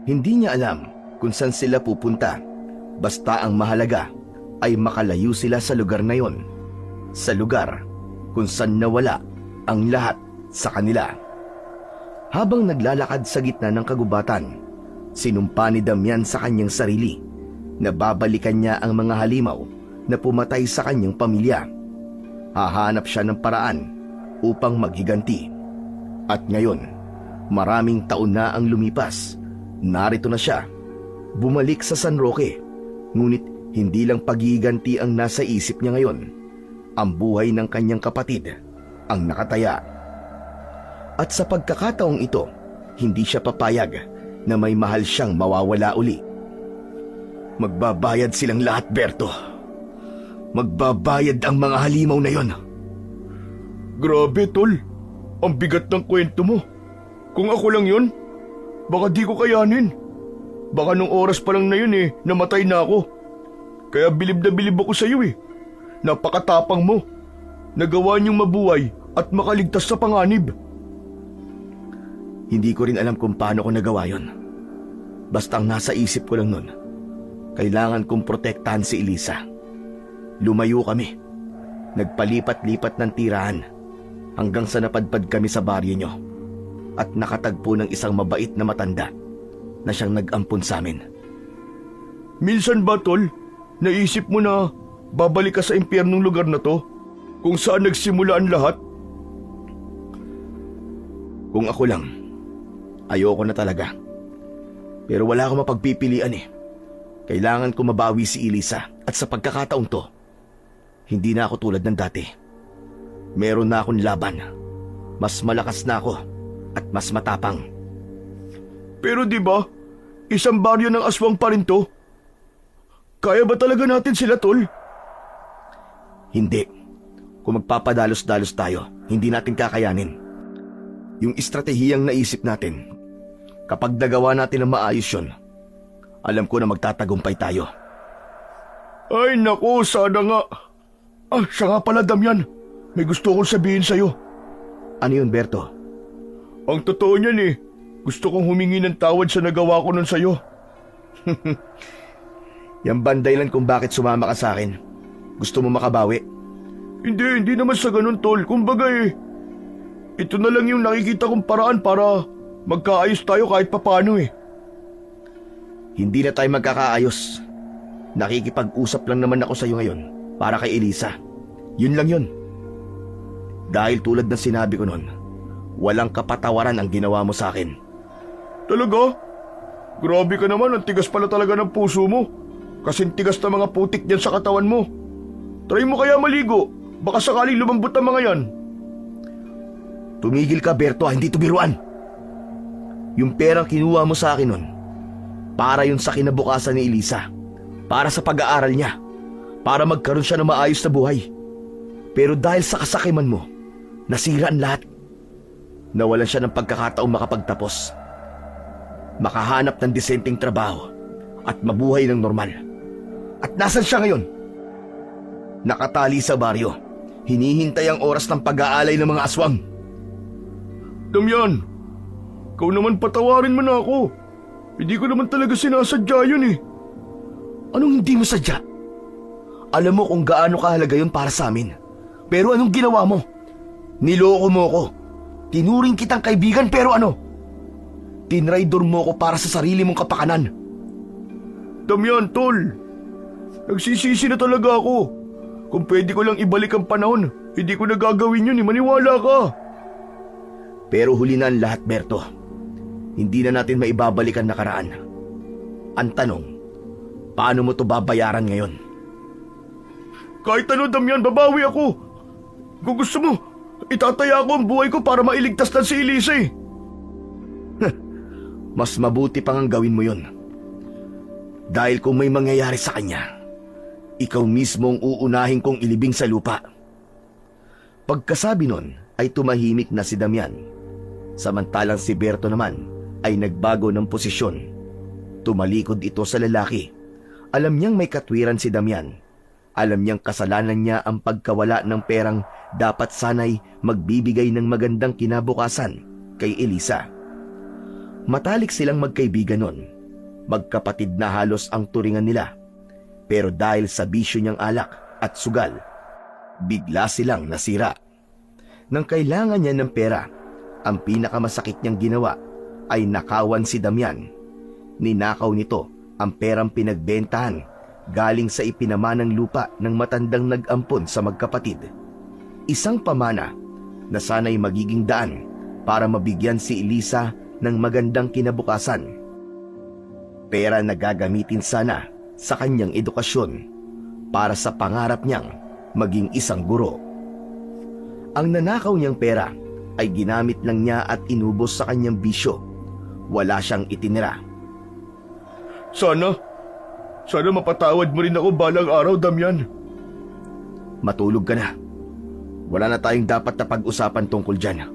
Hindi niya alam kung saan sila pupunta. Basta ang mahalaga ay makalayo sila sa lugar na yon. Sa lugar kung saan nawala ang lahat sa kanila. Habang naglalakad sa gitna ng kagubatan, sinumpa ni Damian sa kanyang sarili na babalikan niya ang mga halimaw na pumatay sa kanyang pamilya. Hahanap siya ng paraan upang maghiganti. At ngayon, maraming taon na ang lumipas. Narito na siya, bumalik sa San Roque. Ngunit hindi lang paghiganti ang nasa isip niya ngayon. Ang buhay ng kanyang kapatid ang nakataya. At sa pagkakataong ito, hindi siya papayag na may mahal siyang mawawala uli. Magbabayad silang lahat, Berto. Magbabayad ang mga halimaw na yon. Grabe, tol. Ang bigat ng kwento mo. Kung ako lang yun, baka di ko kayanin. Baka nung oras pa lang na yun namatay na ako. Kaya bilib na bilib ako sa'yo Napakatapang mo. Nagawa niyong mabuhay at makaligtas sa panganib. Hindi ko rin alam kung paano ko nagawa yon. Basta ang nasa isip ko lang nun, kailangan kong protektahan si Elisa. Lumayo kami. Nagpalipat-lipat ng tirahan hanggang sa napadpad kami sa baryo nyo at nakatagpo ng isang mabait na matanda na siyang nag-ampon sa amin. Minsan ba, tol, naisip mo na babalik ka sa impyernong lugar na to kung saan nagsimula ang lahat? Kung ako lang, ayoko na talaga. Pero wala akong mapagpipilian Kailangan ko mabawi si Elisa At sa pagkakataon to, hindi na ako tulad ng dati. Meron na akong laban. Mas malakas na ako at mas matapang. Pero di ba, isang baryo ng aswang pa rin to? Kaya ba talaga natin sila, tol? Hindi. Kung magpapadalos-dalos tayo, hindi natin kakayanin. Yung estratehiyang naisip natin, kapag nagawa natin ang maayos yun, alam ko na magtatagumpay tayo. Ay naku, sana nga. Siya nga pala, Damian. May gusto kong sabihin sa'yo. Ano yun, Berto? Ang totoo niyan gusto kong humingi ng tawad sa nagawa ko nun sa'yo. Yan ba ang dahilan kung bakit sumama ka sa akin? Gusto mo makabawi? Hindi naman sa ganun, tol. Kumbaga ito na lang yung nakikita kong paraan para magkaayos tayo kahit papano Hindi na tayo magkakaayos. Nakikipag-usap lang naman ako sa iyo ngayon para kay Elisa. Yun lang yun. Dahil tulad ng sinabi ko noon, walang kapatawaran ang ginawa mo sa akin. Talaga? Grabe ka naman, ang tigas pala talaga ng puso mo. Kasing tigas na mga putik dyan sa katawan mo. Try mo kaya maligo, baka sakaling lumambot ang mga yan. Tumigil ka, Berto, hindi to biruan. Yung perang kinuha mo sa akin noon, para yun sa kinabukasan ni Elisa. Para sa pag-aaral niya. Para magkaroon siya ng maayos na buhay. Pero dahil sa kasakiman mo, nasira ang lahat. Nawalan siya ng pagkakataong makapagtapos. Makahanap ng disenteng trabaho at mabuhay ng normal. At nasan siya ngayon? Nakatali sa baryo. Hinihintay ang oras ng pag-aalay ng mga aswang. Damian, ikaw naman patawarin mo na ako. Hindi ko naman talaga sinasadya yun Anong hindi mo sadya? Alam mo kung gaano kahalaga yun para sa amin. Pero anong ginawa mo? Niloko mo ko. Tinuring kitang kaibigan pero ano? Tinraidor mo ko para sa sarili mong kapakanan. Damian, tol. Nagsisisi na talaga ako. Kung pwede ko lang ibalik ang panahon, hindi ko na gagawin yun maniwala ka. Pero huli na ang lahat, Berto. Hindi na natin maibabalik ang nakaraan. Ang tanong, paano mo to babayaran ngayon? Kahit ano, Damian, babawi ako. Kung gusto mo, itataya ko ang buhay ko para mailigtas na si Elisa Mas mabuti pang ang gawin mo yun. Dahil kung may mangyayari sa kanya, ikaw mismo ang uunahin kong ilibing sa lupa. Pagkasabi nun ay tumahimik na si Damian. Samantalang si Berto naman ay nagbago ng posisyon. Tumalikod ito sa lalaki. Alam niyang may katwiran si Damian. Alam niyang kasalanan niya ang pagkawala ng perang dapat sanay magbibigay ng magandang kinabukasan kay Elisa. Matalik silang magkaibigan nun. Magkapatid na halos ang turingan nila. Pero dahil sa bisyo niyang alak at sugal, bigla silang nasira. Nang kailangan niya ng pera, ang pinakamasakit niyang ginawa ay nakawan si Damian. Ninakaw nito ang perang pinagbentahan galing sa ipinamanang lupa ng matandang nag-ampon sa magkapatid. Isang pamana na sana'y magiging daan para mabigyan si Elisa ng magandang kinabukasan. Pera na gagamitin sana sa kanyang edukasyon para sa pangarap niyang maging isang guro. Ang nanakaw niyang pera ay ginamit lang niya at inubos sa kanyang bisyo. Wala siyang itinira. Sana mapatawad mo rin ako balang araw, Damian. Matulog ka na. Wala na tayong dapat na pag-usapan tungkol dyan.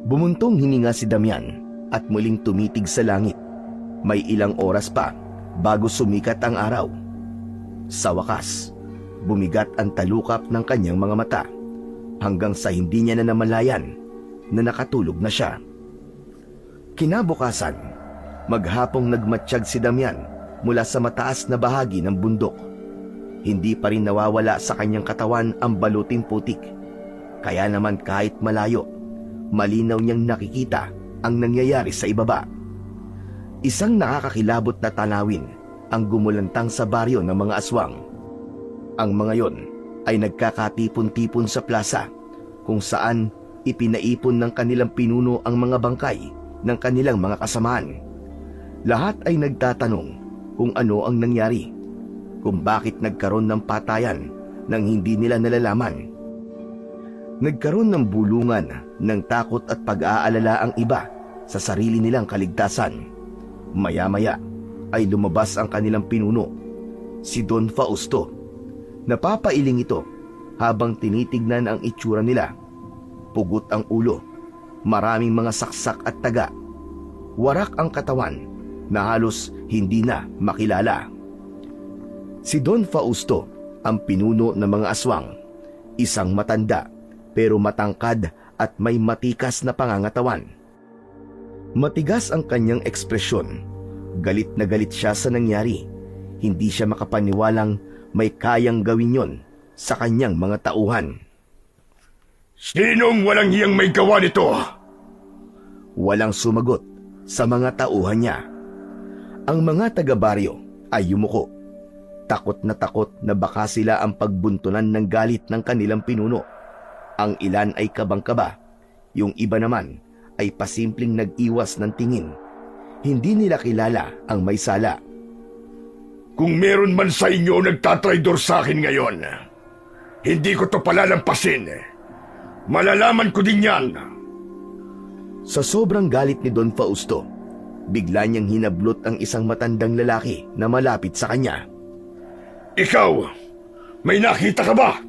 Bumuntong hininga si Damian at muling tumitig sa langit. May ilang oras pa bago sumikat ang araw. Sa wakas, bumigat ang talukap ng kanyang mga mata hanggang sa hindi niya na namalayan na nakatulog na siya. Kinabukasan, maghapong nagmatsyag si Damian mula sa mataas na bahagi ng bundok. Hindi pa rin nawawala sa kanyang katawan ang baluting putik. Kaya naman kahit malayo, malinaw niyang nakikita ang nangyayari sa ibaba. Isang nakakakilabot na tanawin ang gumulantang sa baryo ng mga aswang. Ang mga yon ay nagkakatipon-tipon sa plaza kung saan ipinaipon ng kanilang pinuno ang mga bangkay ng kanilang mga kasamaan. Lahat ay nagtatanong kung ano ang nangyari. kung bakit nagkaroon ng patayan nang hindi nila nalalaman. Nagkaroon ng bulungan ng takot at pag-aalala ang iba sa sarili nilang kaligtasan. Maya-maya ay lumabas ang kanilang pinuno, si Don Fausto. Napapailing ito habang tinitignan ang itsura nila. Pugot ang ulo, maraming mga saksak at taga. Warak ang katawan na halos hindi na makilala. Si Don Fausto ang pinuno ng mga aswang, isang matanda pero matangkad at may matikas na pangangatawan. Matigas ang kanyang ekspresyon. Galit na galit siya sa nangyari. Hindi siya makapaniwalang may kayang gawin yon sa kanyang mga tauhan. Sinong walang hiyang may gawa nito? Walang sumagot sa mga tauhan niya. Ang mga taga-baryo ay yumuko. Takot na baka sila ang pagbuntunan ng galit ng kanilang pinuno. Ang ilan ay kabang-kaba, yung iba naman ay pasimpleng nag-iwas ng tingin. Hindi nila kilala ang may sala. Kung meron man sa inyo nagtatraidor sa akin ngayon, hindi ko to palalampasin. Malalaman ko din yan. Sa sobrang galit ni Don Fausto, bigla niyang hinablot ang isang matandang lalaki na malapit sa kanya. Ikaw, may nakita ka ba?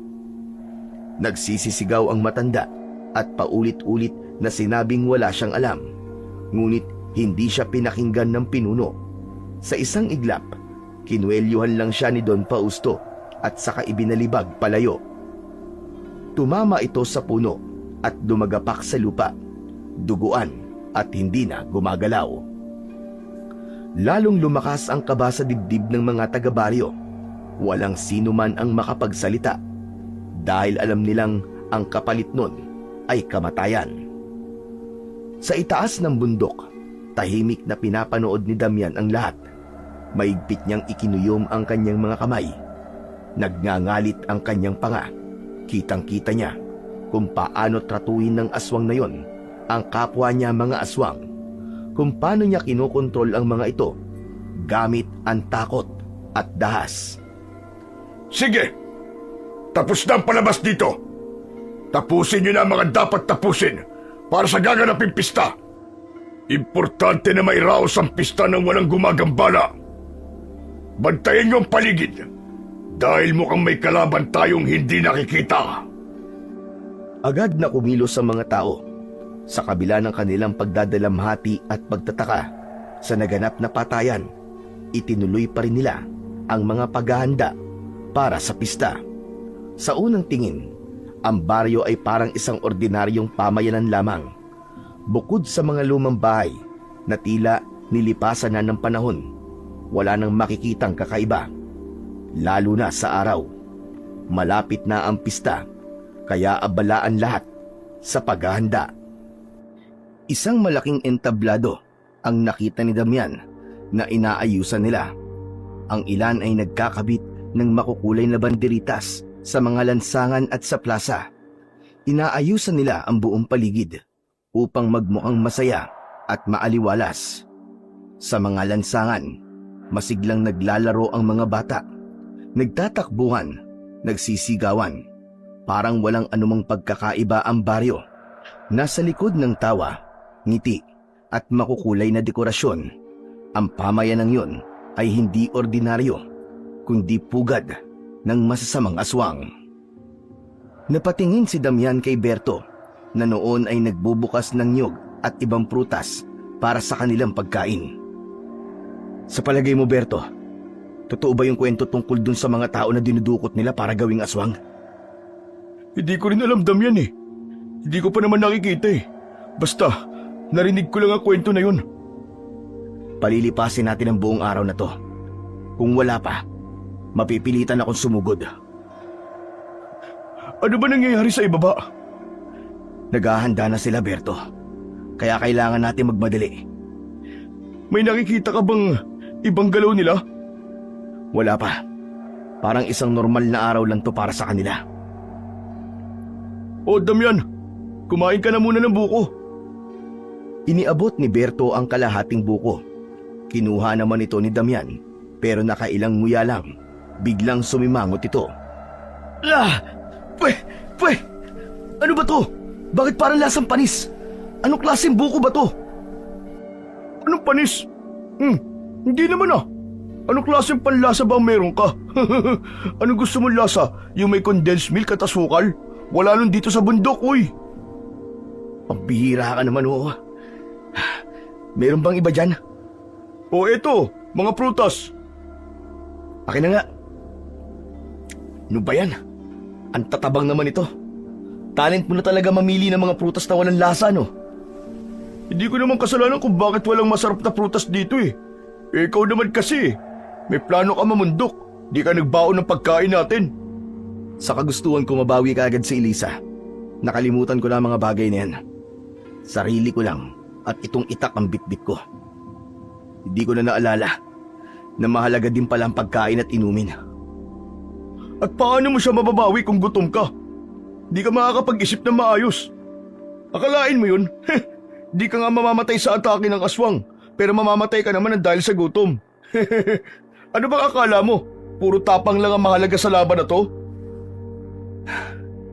Nagsisisigaw ang matanda at paulit-ulit na sinabing wala siyang alam. Ngunit hindi siya pinakinggan ng pinuno. Sa isang iglap, kinuwelyuhan lang siya ni Don Fausto at saka ibinalibag palayo. Tumama ito sa puno at dumagapak sa lupa, duguan at hindi na gumagalaw. Lalong lumakas ang kaba sa dibdib ng mga taga-baryo. Walang sino man ang makapagsalita dahil alam nilang ang kapalit nun ay kamatayan. Sa itaas ng bundok, tahimik na pinapanood ni Damian ang lahat. Maigpit niyang ikinuyom ang kanyang mga kamay. Nagngangalit ang kanyang panga. Kitang-kita niya kung paano tratuhin ng aswang na yon ang kapwa niya mga aswang. Kung paano niya kinokontrol ang mga ito gamit ang takot at dahas. Sige, tapos na ang palabas dito. Tapusin niyo na ang mga dapat tapusin para sa gaganaping pista. Importante na mairaos ang pista ng walang gumagambala. Bantayan niyo ang paligid dahil mukhang may kalaban tayong hindi nakikita. Agad na kumilos sa mga tao. Sa kabila ng kanilang pagdadalamhati at pagtataka sa naganap na patayan, itinuloy pa rin nila ang mga paghahanda para sa pista. Sa unang tingin, ang baryo ay parang isang ordinaryong pamayanan lamang. Bukod sa mga lumang bahay na tila nilipasan na ng panahon, wala nang makikitang kakaiba. Lalo na sa araw. Malapit na ang pista, kaya abalaan lahat sa paghahanda. Isang malaking entablado ang nakita ni Damian na inaayusan nila. Ang ilan ay nagkakabit ng makukulay na banderitas sa mga lansangan at sa plaza. Inaayusan nila ang buong paligid upang magmukhang masaya at maaliwalas. Sa mga lansangan, masiglang naglalaro ang mga bata. Nagtatakbuhan, nagsisigawan. Parang walang anumang pagkakaiba ang baryo. Nasa likod ng tawa, ngiti at makukulay na dekorasyon, ang pamayanang yon ay hindi ordinaryo, kundi pugad ng masasamang aswang. Napatingin si Damian kay Berto na noon ay nagbubukas ng niyog at ibang prutas para sa kanilang pagkain. Sa palagay mo, Berto, totoo ba yung kwento tungkol dun sa mga tao na dinudukot nila para gawing aswang? Hindi ko rin alam, Damian eh. Hindi ko pa naman nakikita eh. Basta, narinig ko lang ang kwento na yun. Palilipasin natin ang buong araw na to. Kung wala pa, mapipilitan akong sumugod. Ano ba nangyayari sa ibaba? Naghahanda na sila, Berto. Kaya kailangan natin magmadali. May nakikita ka bang ibang galaw nila? Wala pa. Parang isang normal na araw lang to para sa kanila. O Damian, kumain ka na muna ng buko. Iniabot ni Berto ang kalahating buko. Kinuha naman ito ni Damian, pero nakailang nguya lang. Biglang sumimangot ito. Pwe! Ano ba to? Bakit parang lasang panis? Anong klaseng buko ba to? Anong panis? Hindi naman ah. Anong klaseng panlasa ba ang meron ka? Anong gusto mong lasa? Yung may condensed milk at asukal? Wala nun dito sa bundok, uy. Pambihira ka naman, oo. Meron bang iba dyan? O eto, mga prutas. Akin na nga. Ano ba yan? Ang tatabang naman ito. Talent mo na talaga mamili ng mga prutas na walang lasa, no? Hindi ko naman kasalanan kung bakit walang masarap na prutas dito eh. Ikaw naman kasi, may plano ka mamundok. Di ka nagbaon ng pagkain natin. Sa kagustuhan ko mabawi ka agad si Elisa. Nakalimutan ko na ang mga bagay na yan. Sarili ko lang at itong itak ang bitbit ko. Hindi ko na naalala na mahalaga din pala ang pagkain at inumin. At paano mo siya mababawi kung gutom ka? Di ka makakapag-isip na maayos. Akalain mo yun? Di ka nga mamamatay sa atake ng aswang, pero mamamatay ka naman dahil sa gutom. Ano bang akala mo? Puro tapang lang ang mahalaga sa laban na to?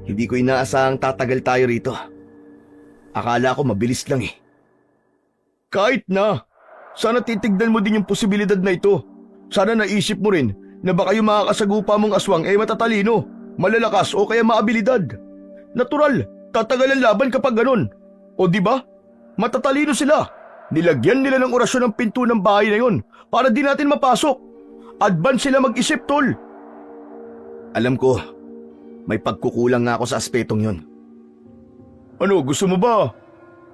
Hindi ko inaasahang tatagal tayo rito. Akala ko mabilis lang eh. Kahit na. Sana titignan mo din yung posibilidad na ito. Sana naisip mo rin na baka yung makakasagupa mong aswang ay matatalino, malalakas o kaya maabilidad. Natural, tatagal ang laban kapag ganun. O di ba? Matatalino sila. Nilagyan nila ng orasyon ang pinto ng bahay na yun para di natin mapasok. Advance sila mag-isip, tol. Alam ko, may pagkukulang nga ako sa aspetong yon. Ano, gusto mo ba?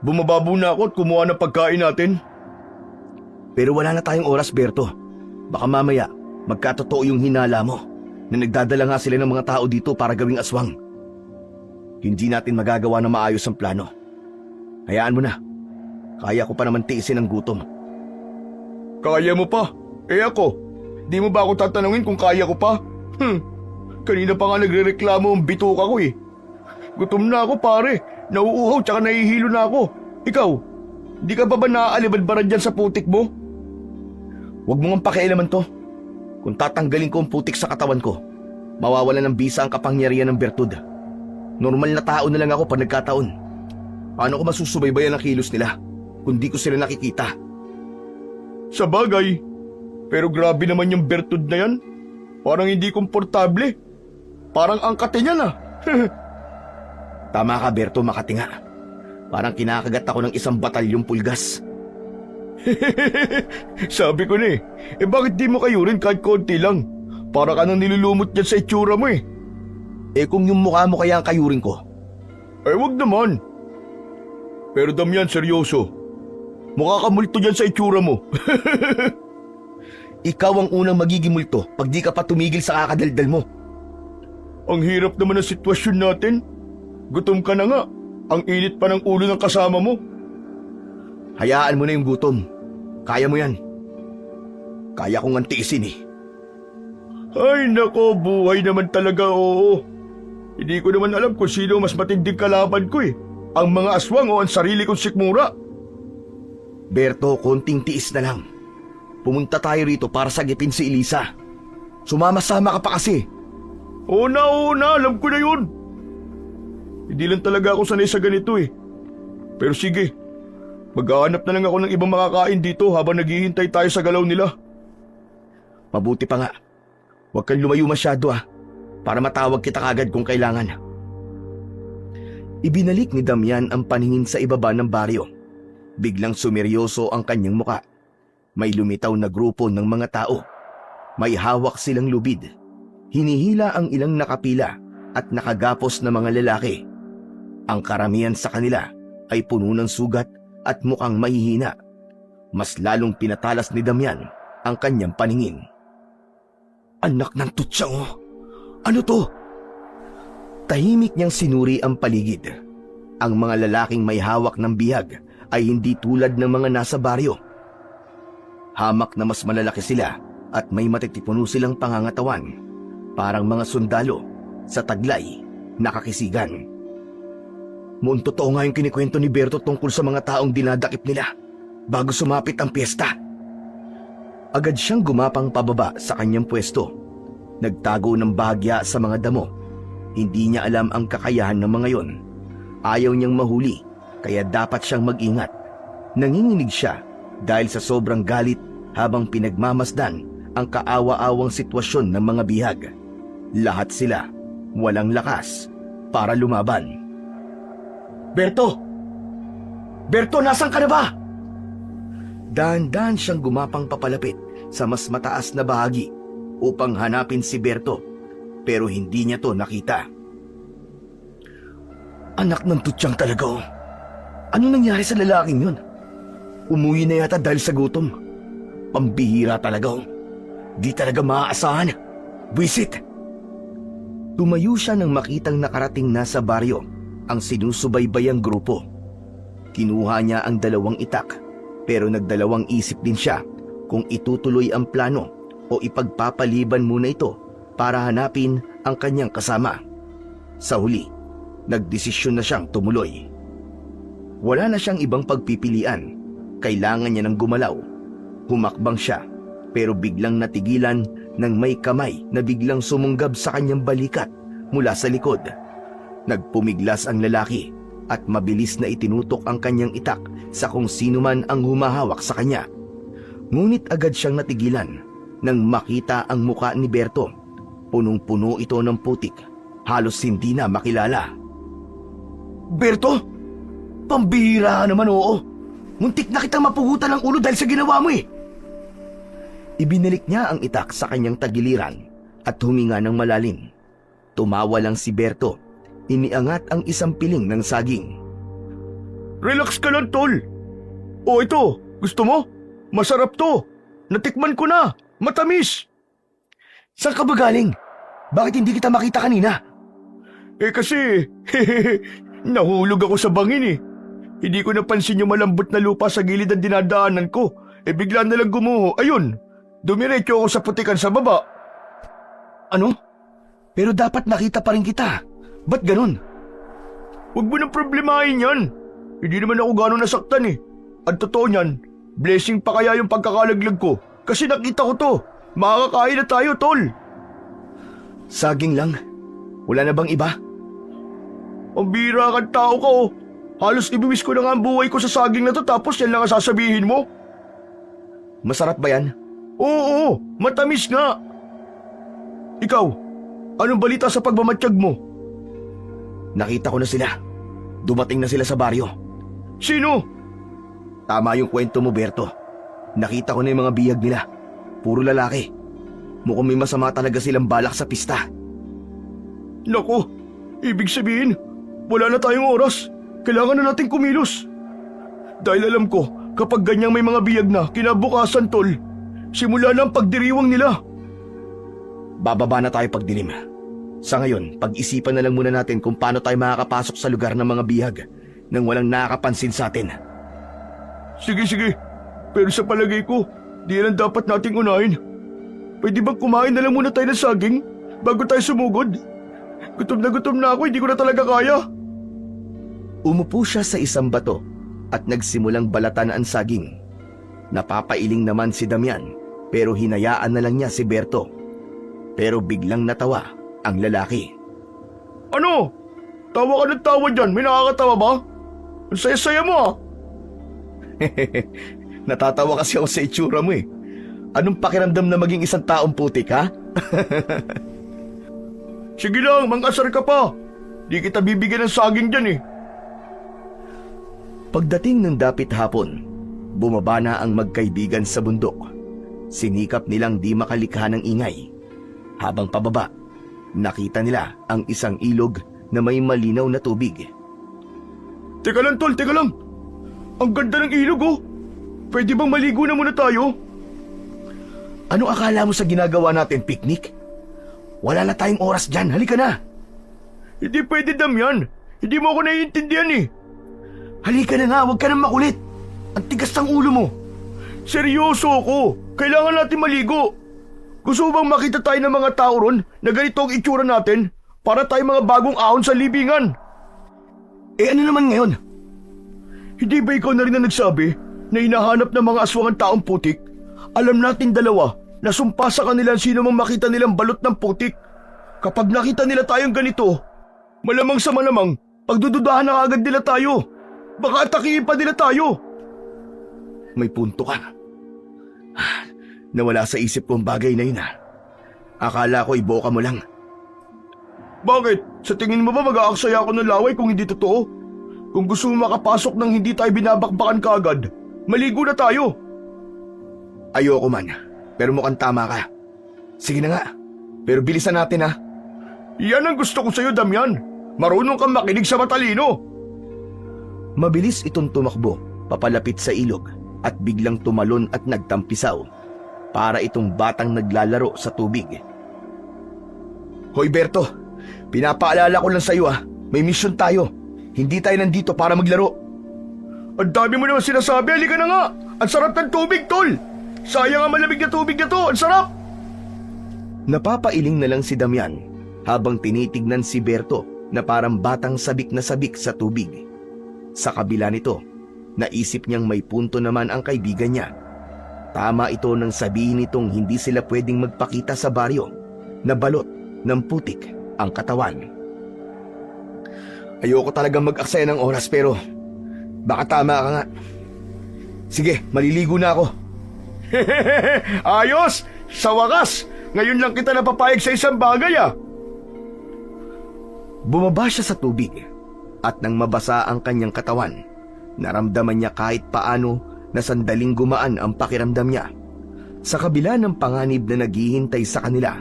Bumababo na ako at kumuha ng pagkain natin. Pero wala na tayong oras, Berto. Baka mamaya, magkatotoo yung hinala mo na nagdadala nga sila ng mga tao dito para gawing aswang. Hindi natin magagawa na maayos ang plano. Hayaan mo na. Kaya ko pa naman tiisin ang gutom. Kaya mo pa? Eh ako, di mo ba ako tatanungin kung kaya ko pa? Kanina pa nga nagrereklamo ang bituka ko eh. Gutom na ako pare, nauuhaw tsaka nahihilo na ako. Ikaw, di ka pa ba naaalibadbaran dyan sa putik mo? Huwag mo nga pakialaman to. Kung tatanggalin ko ang putik sa katawan ko, mawawalan ng bisa ang kapangyarihan ng bertud. Normal na tao na lang ako pag nagkataon. Paano ko masusubaybayan ang kilos nila kung di ko sila nakikita? Sa bagay, pero grabe naman yung bertud na yan. Parang hindi komportable. Parang angkate niya na. Tama ka, Berto, Makati nga. Parang kinakagat ako ng isang batalyong pulgas. Sabi ko na eh, bakit di mo kayo rin kahit konti lang? Para ka nang nilulumot dyan sa itsura mo eh. Eh kung yung mukha mo kaya ang kayurin ko? Eh wag naman. Pero Damian, seryoso. Mukha ka multo dyan sa itsura mo. Ikaw ang unang magiging multo pag di ka pa tumigil sa kakadaldal mo. Ang hirap naman ng sitwasyon natin. Gutom ka na nga. Ang init pa ng ulo ng kasama mo. Hayaan mo na yung gutom. Kaya mo yan. Kaya kong antiisin eh. Ay nako, buhay naman talaga, oo. Hindi ko naman alam kung sino mas matinding kalaban ko eh. Ang mga aswang o ang sarili kong sikmura. Berto, konting tiis na lang. Pumunta tayo rito para sagipin si Elisa. Sumama-sama ka pa kasi. Oo na, alam ko na yun. Hindi lang talaga ako sanay sa ganito eh. Pero sige, maghahanap na lang ako ng ibang makakain dito habang naghihintay tayo sa galaw nila. Mabuti pa nga. Huwag kang lumayo masyado para matawag kita kagad kung kailangan. Ibinalik ni Damian ang paningin sa ibaba ng baryo. Biglang sumeryoso ang kanyang muka. May lumitaw na grupo ng mga tao. May hawak silang lubid. Hinihila ang ilang nakapila at nakagapos na mga lalaki. Ang karamihan sa kanila ay puno ng sugat at mukhang mahihina. Mas lalong pinatalas ni Damian ang kanyang paningin. Anak ng tutsang oh! Ano to? Tahimik niyang sinuri ang paligid. Ang mga lalaking may hawak ng bihag ay hindi tulad ng mga nasa baryo. Hamak na mas malalaki sila at may matitipuno silang pangangatawan. Parang mga sundalo sa taglay nakakisigan. Mukhang totoo nga yung kinikwento ni Berto tungkol sa mga taong dinadakip nila bago sumapit ang piyesta. Agad siyang gumapang pababa sa kanyang pwesto. Nagtago ng bahagya sa mga damo. Hindi niya alam ang kakayahan ng mga yon. Ayaw niyang mahuli, kaya dapat siyang mag-ingat. Nanginginig siya dahil sa sobrang galit habang pinagmamasdan ang kaawa-awang sitwasyon ng mga bihag. Lahat sila walang lakas para lumaban. Berto! Berto, nasan ka na ba? Dahan-dahan siyang gumapang papalapit sa mas mataas na bahagi upang hanapin si Berto, pero hindi niya to nakita. Anak ng tutsang talaga, oh. Ano nangyari sa lalaking yun? Umuwi na yata dahil sa gutom. Pambihira talaga, oh. Di talaga maaasahan. Visit! Tumayo siya nang makitang nakarating na sa baryo ang sinusubaybayang grupo. Kinuha niya ang 2 itak, pero nagdalawang isip din siya kung itutuloy ang plano o ipagpapaliban muna ito para hanapin ang kanyang kasama. Sa huli, nagdesisyon na siyang tumuloy. Wala na siyang ibang pagpipilian. Kailangan niya ng gumalaw. Humakbang siya, pero biglang natigilan nang may kamay na biglang sumunggab sa kanyang balikat mula sa likod. Nagpumiglas ang lalaki at mabilis na itinutok ang kanyang itak sa kung sino man ang humahawak sa kanya. Ngunit agad siyang natigilan nang makita ang muka ni Berto. Punong-puno ito ng putik, halos hindi na makilala. Berto! Pambihira ka naman, oo. Muntik na kitang mapugutan ng ulo dahil sa ginawa mo, eh. Ibinalik niya ang itak sa kanyang tagiliran at huminga ng malalim. Tumawa lang si Berto. Iniangat ang isang piling ng saging. Relax ka lang, tol. O ito, gusto mo? Masarap to. Natikman ko na. Matamis. Saan ka ba galing? Bakit hindi kita makita kanina? Kasi, nahulog ako sa bangin eh. Hindi ko napansin yung malambot na lupa sa gilid ng dinadaanan ko. Bigla na lang gumuho. Ayun, dumiretso ako sa putikan sa baba. Ano? Pero dapat nakita pa rin kita. Ba't ganun? Huwag mo nang problemahin yan. Hindi naman ako gano'ng nasaktan eh. At totoo niyan, blessing pa kaya yung pagkakalaglag ko. Kasi nakita ko to. Makakakain na tayo, tol. Saging lang? Wala na bang iba? Ang bira kang tao ka, oh. Halos ibiwis ko na nga ang buhay ko sa saging na to tapos yan lang ang sasabihin mo. Masarap ba yan? Oo, matamis nga. Ikaw, anong balita sa pagmamatsyag mo? Nakita ko na sila. Dumating na sila sa baryo. Sino? Tama yung kwento mo, Berto. Nakita ko na yung mga bihag nila. Puro lalaki. Mukhang may masama talaga silang balak sa pista. Naku, ibig sabihin, wala na tayong oras. Kailangan na nating kumilos. Dahil alam ko, kapag ganyang may mga bihag na kinabukasan, tol, simula na ang pagdiriwang nila. Bababa na tayo pagdilim. Sa ngayon, pag-isipan na lang muna natin kung paano tayo makakapasok sa lugar ng mga bihag nang walang nakakapansin sa atin. Sige. Pero sa palagay ko, di yan ang dapat nating unahin. Pwede bang kumain na lang muna tayo ng saging bago tayo sumugod? Gutom na ako, hindi ko na talaga kaya. Umupo siya sa isang bato at nagsimulang balatan ang saging. Napapailing naman si Damian pero hinayaan na lang niya si Berto. Pero biglang natawa ang lalaki. Ano? Tawa ka ng tawa dyan, may nakakatawa ba? Ang saya-saya mo ah. Natatawa kasi ako sa itsura mo eh. Anong pakiramdam na maging isang taong putik, ha? Sige lang, mang-asar ka pa. Di kita bibigyan ng saging dyan eh. Pagdating ng dapit hapon, bumaba na ang magkaibigan sa bundok. Sinikap nilang di makalikha ng ingay. Habang pababa, nakita nila ang isang ilog na may malinaw na tubig. Teka lang, tol, teka lang. Ang ganda ng ilog, oh. Pwede bang maligo na muna tayo? Ano akala mo sa ginagawa natin, picnic? Wala na tayong oras dyan, halika na. Hindi pwede, Damian. Hindi mo ako naiintindihan eh. Halika na nga, huwag ka nang makulit. Ang tigas ng ulo mo. Seryoso ako. Kailangan natin maligo. Gusto mo bang makita tayo ng mga tao ron na ganito ang itsura natin para tayo mga bagong ahon sa libingan? Ano naman ngayon? Hindi ba ikaw na rin na nagsabi na hinahanap ng mga aswangang taong putik? Alam natin dalawa nasumpa sa kanila sino mang makita nilang balot ng putik. Kapag nakita nila tayong ganito, malamang sa malamang, pagdududahan na agad nila tayo. Baka atakihin pa nila tayo. May punto ka. Nawala sa isip ko ang bagay na yun Akala ko iboka mo lang. Bakit? Sa tingin mo ba mag-aaksaya ako ng laway kung hindi totoo? Kung gusto mo makapasok nang hindi tayo binabakbakan kaagad, maligo na tayo. Ayoko man, pero mukhang tama ka. Sige na nga, pero bilisan natin Yan ang gusto ko sa'yo, Damian. Marunong kang makinig sa matalino. Mabilis itong tumakbo, papalapit sa ilog at biglang tumalon at nagtampisaw. Para itong batang naglalaro sa tubig. Hoy Berto, pinapaalala ko lang sa'yo may mission tayo. Hindi tayo nandito para maglaro. Ang dami mo naman sinasabi, halika na nga. Ang sarap ng tubig, tol. Sayang ang malamig na tubig na to, ang sarap. Napapailing na lang si Damian habang tinitignan si Berto na parang batang sabik na sabik sa tubig. Sa kabila nito, naisip niyang may punto naman ang kaibigan niya. Tama ito nang sabihin nitong hindi sila pwedeng magpakita sa baryo na balot ng putik ang katawan. Ayoko talagang mag-aksaya ng oras pero baka tama ka nga. Sige, maliligo na ako. Ayos! Sa wakas, ngayon lang kita napapayag sa isang bagay Bumaba siya sa tubig at nang mabasa ang kanyang katawan, naramdaman niya kahit paano na sandaling gumaan ang pakiramdam niya. Sa kabila ng panganib na naghihintay sa kanila,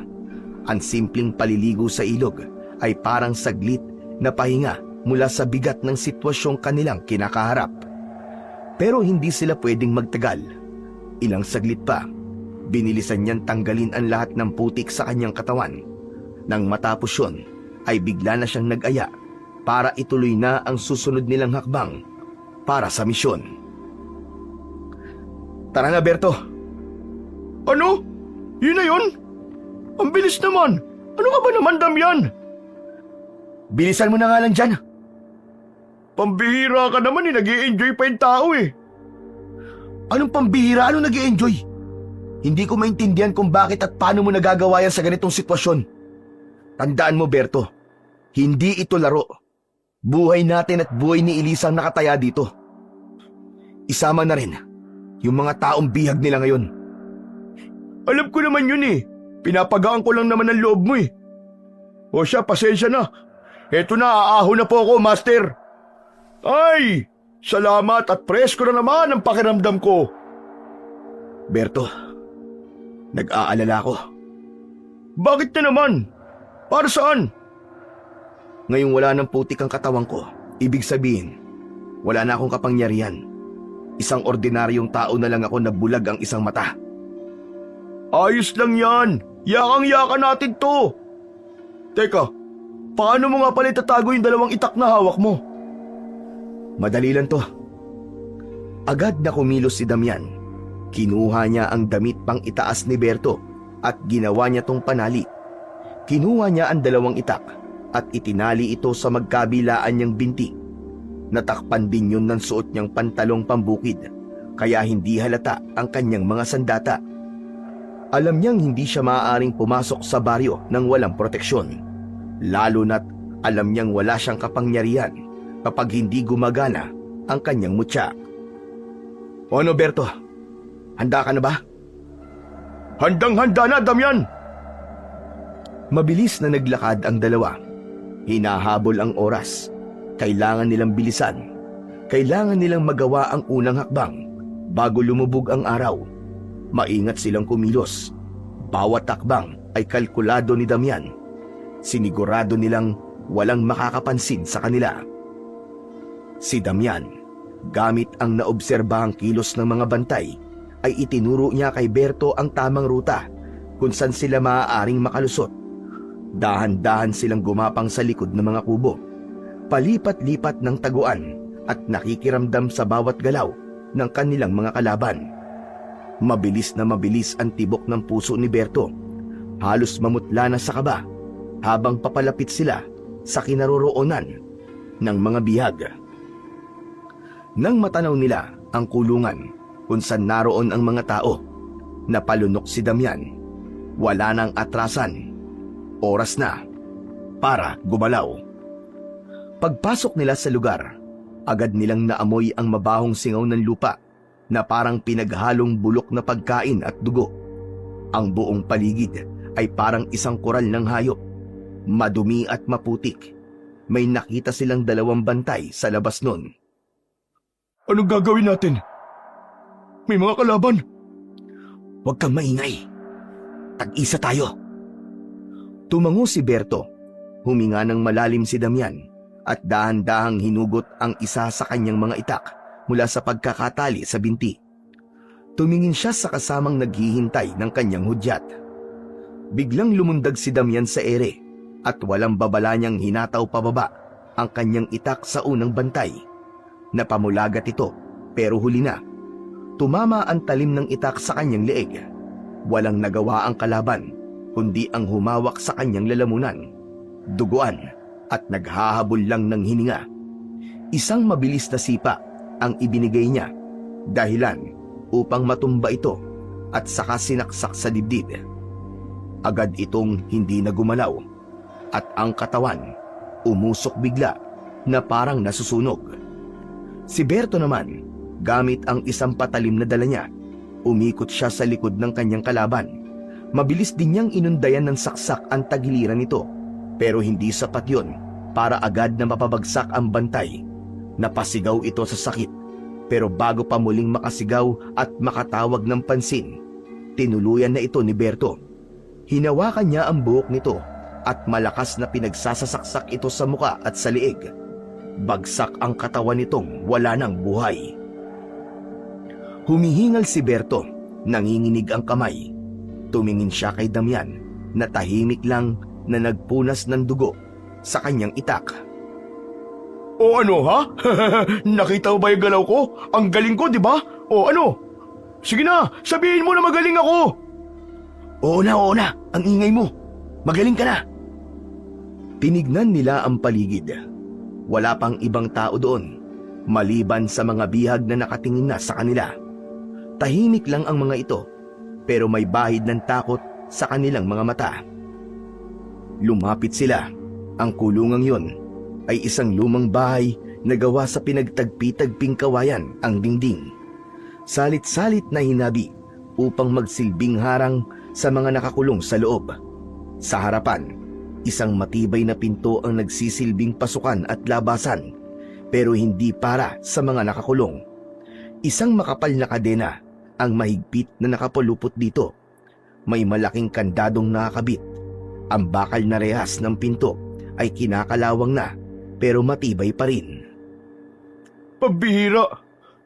ang simpleng paliligo sa ilog ay parang saglit na pahinga mula sa bigat ng sitwasyong kanilang kinakaharap. Pero hindi sila pwedeng magtagal. Ilang saglit pa, binilisan niyang tanggalin ang lahat ng putik sa kanyang katawan. Nang matapos yun, ay bigla na siyang nag-aya para ituloy na ang susunod nilang hakbang para sa misyon. Tara na, Berto. Ano? Yun na yun? Ang bilis naman. Ano ka ba naman, Damian? Bilisan mo na nga lang dyan. Pambihira ka naman nag-i-enjoy pa yung tao Anong pambihira? Anong nag-i-enjoy? Hindi ko maintindihan kung bakit at paano mo nagagawa yan sa ganitong sitwasyon. Tandaan mo, Berto, hindi ito laro. Buhay natin at buhay ni Elisa ang nakataya dito. Isama na rin yung mga taong bihag nila ngayon. Alam ko naman yun Pinapagaan ko lang naman ang loob mo O siya, pasensya na. Eto na, aahon na po ako, Master. Ay, salamat at presko na naman ang pakiramdam ko. Berto, nag-aalala ko. Bakit na naman? Para saan? Ngayong wala ng putik ang katawan ko, ibig sabihin, wala na akong kapangyarihan. Isang ordinaryong tao na lang ako na bulag ang isang mata. Ayos lang yan. Yakang-yaka natin to. Teka, paano mo nga pala itatago yung dalawang itak na hawak mo? Madali lang to. Agad na kumilos si Damian. Kinuha niya ang damit pang itaas ni Berto at ginawa niya tong panali. Kinuha niya ang dalawang itak at itinali ito sa magkabilaan niyang binti. Natakpan din yun ng suot niyang pantalong pambukid, kaya hindi halata ang kanyang mga sandata. Alam niyang hindi siya maaaring pumasok sa baryo nang walang proteksyon, lalo na't alam niyang wala siyang kapangyarihan kapag hindi gumagana ang kanyang mutya. Ano, Berto? Handa ka na ba? Handang-handa na, Damian! Mabilis na naglakad ang dalawa. Hinahabol ang oras. Kailangan nilang bilisan. Kailangan nilang magawa ang unang hakbang bago lumubog ang araw. Maingat silang kumilos. Bawat hakbang ay kalkulado ni Damian. Sinigurado nilang walang makakapansin sa kanila. Si Damian, gamit ang naobserbahang kilos ng mga bantay, ay itinuro niya kay Berto ang tamang ruta kung saan sila maaaring makalusot. Dahan-dahan silang gumapang sa likod ng mga kubo, palipat-lipat ng taguan at nakikiramdam sa bawat galaw ng kanilang mga kalaban. Mabilis na mabilis ang tibok ng puso ni Berto. Halos mamutla na sa kaba habang papalapit sila sa kinaroroonan ng mga bihag. Nang matanaw nila ang kulungan kung saan naroon ang mga tao, Napalunok si Damian. Wala nang atrasan. Oras na para gumalaw. Pagpasok nila sa lugar, agad nilang naamoy ang mabahong singaw ng lupa na parang pinaghalong bulok na pagkain at dugo. Ang buong paligid ay parang isang koral ng hayop, madumi at maputik. May nakita silang 2 bantay sa labas nun. Anong gagawin natin? May mga kalaban. Huwag kang maingay. Tag-isa tayo. Tumango si Berto. Huminga ng malalim si Damian at dahan-dahang hinugot ang isa sa kanyang mga itak mula sa pagkakatali sa binti. Tumingin siya sa kasamang naghihintay ng kanyang hudyat. Biglang lumundag si Damian sa ere at walang babala niyang hinataw pababa ang kanyang itak sa unang bantay. Napamulagat ito pero huli na. Tumama ang talim ng itak sa kanyang leeg. Walang nagawa ang kalaban, kundi ang humawak sa kanyang lalamunan, duguan at naghahabol lang ng hininga. Isang mabilis na sipa ang ibinigay niya, dahilan upang matumba ito at saka sinaksak sa dibdib. Agad itong hindi na gumalaw at ang katawan umusok bigla na parang nasusunog. Si Berto naman, gamit ang isang patalim na dala niya, umikot siya sa likod ng kanyang kalaban. Mabilis din niyang inundayan ng saksak ang tagiliran nito, pero hindi sapat yun para agad na mapabagsak ang bantay. Napasigaw ito sa sakit, pero bago pa muling makasigaw at makatawag ng pansin, tinuluyan na ito ni Berto. Hinawakan niya ang buhok nito at malakas na pinagsasasaksak ito sa muka at sa liig. Bagsak ang katawan nitong wala ng buhay. Humihingal si Berto, nanginginig ang kamay. Tumingin siya kay Damian na tahimik lang na nagpunas ng dugo sa kanyang itak. O ano ha? Nakita mo ba yung galaw ko? Ang galing ko, di ba? O ano? Sige na, sabihin mo na magaling ako. Oo na, ang ingay mo. Magaling ka na. Tinignan nila ang paligid. Wala pang ibang tao doon, maliban sa mga bihag na nakatingin na sa kanila. Tahimik lang ang mga ito, pero may bahid ng takot sa kanilang mga mata. Lumapit sila. Ang kulungang yon ay isang lumang bahay na gawa sa pinagtagpi-tagping kawayan ang dingding. Salit-salit na hinabi upang magsilbing harang sa mga nakakulong sa loob. Sa harapan, isang matibay na pinto ang nagsisilbing pasukan at labasan, pero hindi para sa mga nakakulong. Isang makapal na kadena ang mahigpit na nakapulupot dito. May malaking kandadong nakakabit. Ang bakal na rehas ng pinto ay kinakalawang na, pero matibay pa rin. Pambihira!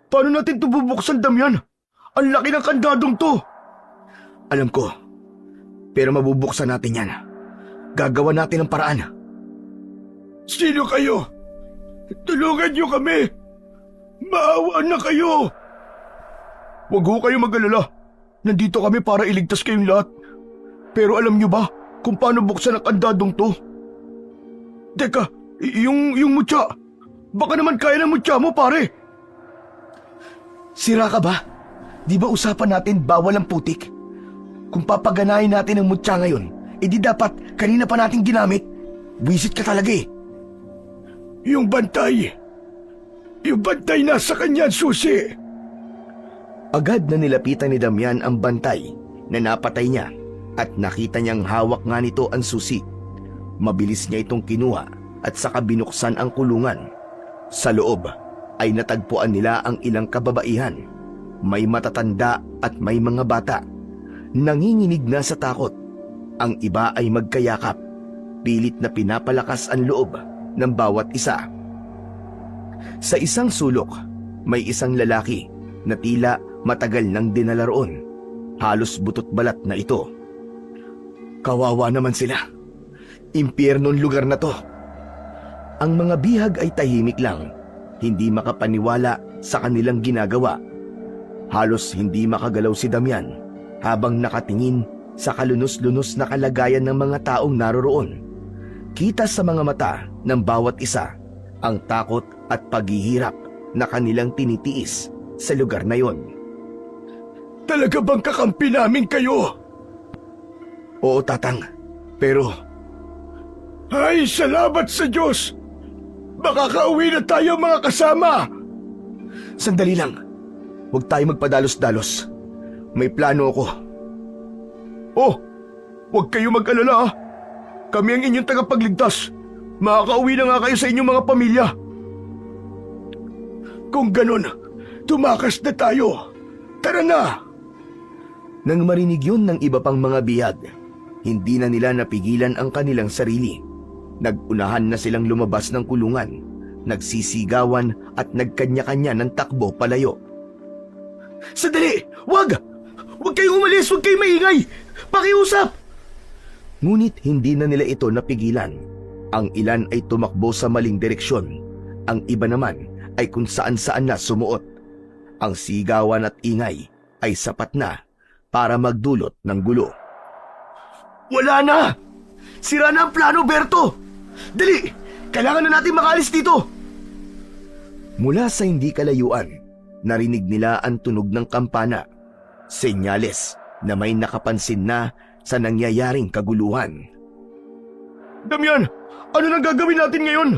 Paano natin ito bubuksan, Damian? Ang laki ng kandadong to! Alam ko, pero mabubuksan natin yan. Gagawa natin ang paraan. Sino kayo? Tulungan niyo kami! Maawa na kayo! Huwag ho kayo mag-alala. Nandito kami para iligtas kayong lahat. Pero alam niyo ba kung paano buksan ang kandadong to? Teka, yung mutya. Baka naman kaya ng mutya mo, pare. Sira ka ba? Di ba usapan natin bawal ang putik? Kung papaganahin natin ang mutya ngayon, edi dapat kanina pa natin ginamit. Wisit ka talaga eh. Yung bantay nasa kanya, susi. Agad na nilapitan ni Damian ang bantay na napatay niya at nakita niyang hawak nga nito ang susi. Mabilis niya itong kinuha at saka binuksan ang kulungan. Sa loob ay natagpuan nila ang ilang kababaihan. May matatanda at may mga bata. Nanginginig na sa takot. Ang iba ay magkayakap. Pilit na pinapalakas ang loob ng bawat isa. Sa isang sulok, may isang lalaki na tila matagal nang dinala roon. Halos butot balat na ito. Kawawa naman sila. Impyernong lugar na to. Ang mga bihag ay tahimik lang, hindi makapaniwala sa kanilang ginagawa. Halos hindi makagalaw si Damian habang nakatingin sa kalunos-lunos na kalagayan ng mga taong naroroon. Kita sa mga mata ng bawat isa ang takot at paghihirap na kanilang tinitiis sa lugar na yon. Talaga bang kakampi namin kayo? Oo, Tatang. Pero Ay, salamat sa Diyos! Makakauwi na tayo mga kasama! sandali lang. Huwag tayo magpadalos-dalos. May plano ako. Oh, huwag kayo mag-alala. Kami ang inyong tagapagligtas. Makakauwi na nga kayo sa inyong mga pamilya. Kung ganun, tumakas na tayo. Tara na! Nang marinig yun ng iba pang mga bihag, hindi na nila napigilan ang kanilang sarili. Nagunahan na silang lumabas ng kulungan, nagsisigawan at nagkanya-kanya ng takbo palayo. Sandali! Wag! Huwag kayong umalis! Huwag kayong maingay! Pakiusap! Ngunit hindi na nila ito napigilan. Ang ilan ay tumakbo sa maling direksyon. Ang iba naman ay kung saan-saan na sumuot. Ang sigawan at ingay ay sapat na para magdulot ng gulo. Wala na! Sira na ang plano, Berto! Dali! Kailangan na natin makaalis dito! Mula sa hindi kalayuan, narinig nila ang tunog ng kampana. Senyales na may nakapansin na sa nangyayaring kaguluhan. Damian! Ano nang gagawin natin ngayon?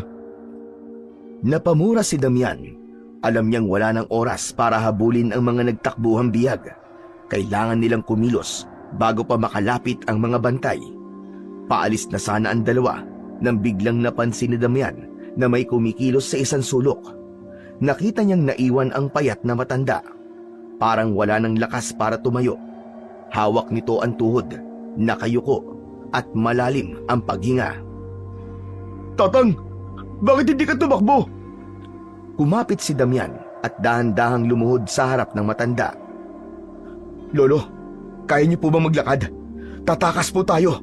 Napamura si Damian. Alam niyang wala ng oras para habulin ang mga nagtakbuhang biyag. Kailangan nilang kumilos bago pa makalapit ang mga bantay. Paalis na sana ang dalawa nang biglang napansin ni Damian na may kumikilos sa isang sulok. Nakita niyang naiwan ang payat na matanda. Parang wala ng lakas para tumayo. Hawak nito ang tuhod, nakayuko at malalim ang paghinga. Tatang, bakit hindi ka tumakbo? Kumapit si Damian at dahan-dahang lumuhod sa harap ng matanda. Lolo, kaya niyo po bang maglakad? Tatakas po tayo.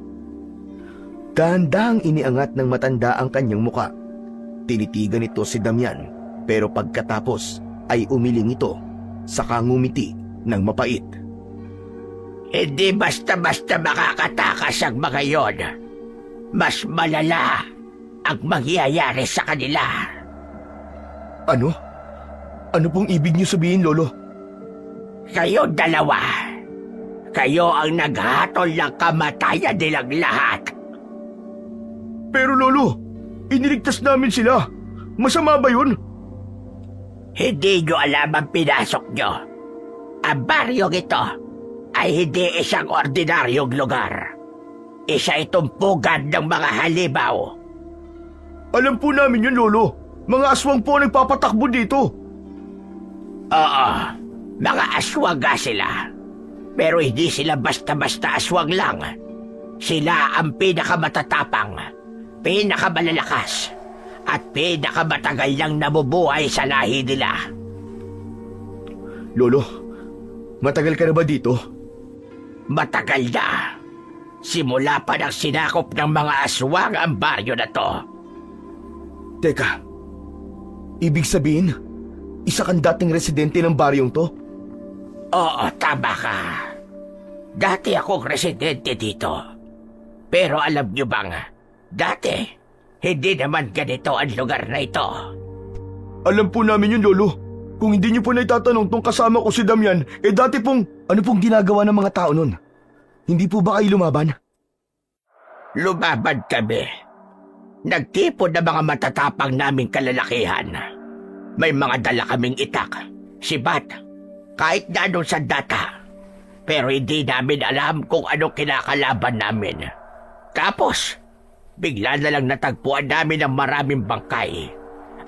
Dahan-dahang iniangat ng matanda ang kanyang muka. Tinitigan ito si Damian, pero pagkatapos ay umiling ito, saka ngumiti ng mapait. Hindi basta-basta makakatakas ang mga yon. Mas malala ang mangyayari sa kanila. Ano? Ano pong ibig niyo sabihin, Lolo? Kayo dalawa. Kayo ang naghatol ng kamatayan nilang lahat. Pero Lolo, iniligtas namin sila. Masama ba yun? Hindi nyo alam ang pinasok nyo. Ang baryong ito ay hindi isang ordinaryong lugar. Isa itong pugad ng mga halimaw. Alam po namin yun, Lolo. Mga aswang po ang nagpapatakbo dito. Oo, mga aswang nga sila. Pero hindi sila basta-basta aswang lang. Sila ang pinakamatatapang, pinakamalalakas, at pinakamatagal nang nabubuhay sa lahi nila. Lolo, matagal ka na ba dito? Matagal na. Simula pa nang sinakop ng mga aswang ang baryo na to. Teka, ibig sabihin, isa kang dating residente ng baryong to? Oo, tama ka. Dati akong residente dito. Pero alam niyo bang, dati, hindi naman ganito ang lugar na ito. Alam po namin yun, Lolo. Kung hindi niyo po na itatanong tong kasama ko si Damian, dati pong... Ano pong ginagawa ng mga tao nun? Hindi po ba kayo lumaban? Lumaban kami. Nagtipon ng mga matatapang naming kalalakihan. May mga dala kaming itak, sibat, kahit na anong sandata. Pero hindi namin alam kung anong kinakalaban namin. Tapos, bigla na lang natagpuan namin ang maraming bangkay.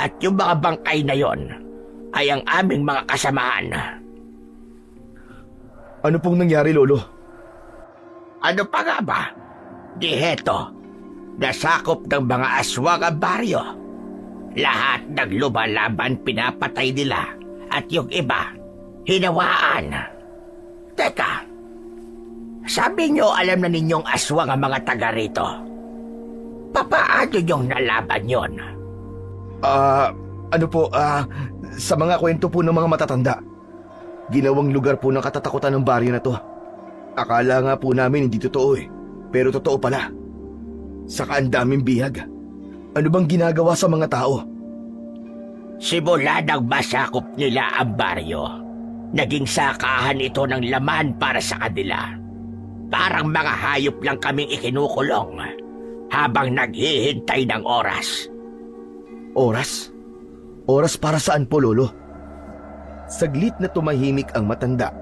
At yung mga bangkay na yon ay ang aming mga kasamahan. Ano pong nangyari, Lolo? Ano pa nga ba? Di heto, nasakop ng mga aswang ang baryo. Lahat ng lumalaban pinapatay nila at yung iba, hinawaan. Teka, sabi nyo alam na ninyong aswang ang mga taga rito. Papaano yung nalaban yon? Sa mga kwento po ng mga matatanda. Ginawang lugar po ng katatakutan ng baryo na to. Akala nga po namin hindi totoo pero totoo pala. Saka ang daming bihag. Ano bang ginagawa sa mga tao? Simula nang masakop nila ang baryo, Naging sakahan ito ng laman para sa kanila. Parang mga hayop lang kaming ikinukulong habang naghihintay ng oras. Oras? Oras para saan po, Lolo? Saglit na tumahimik ang matanda.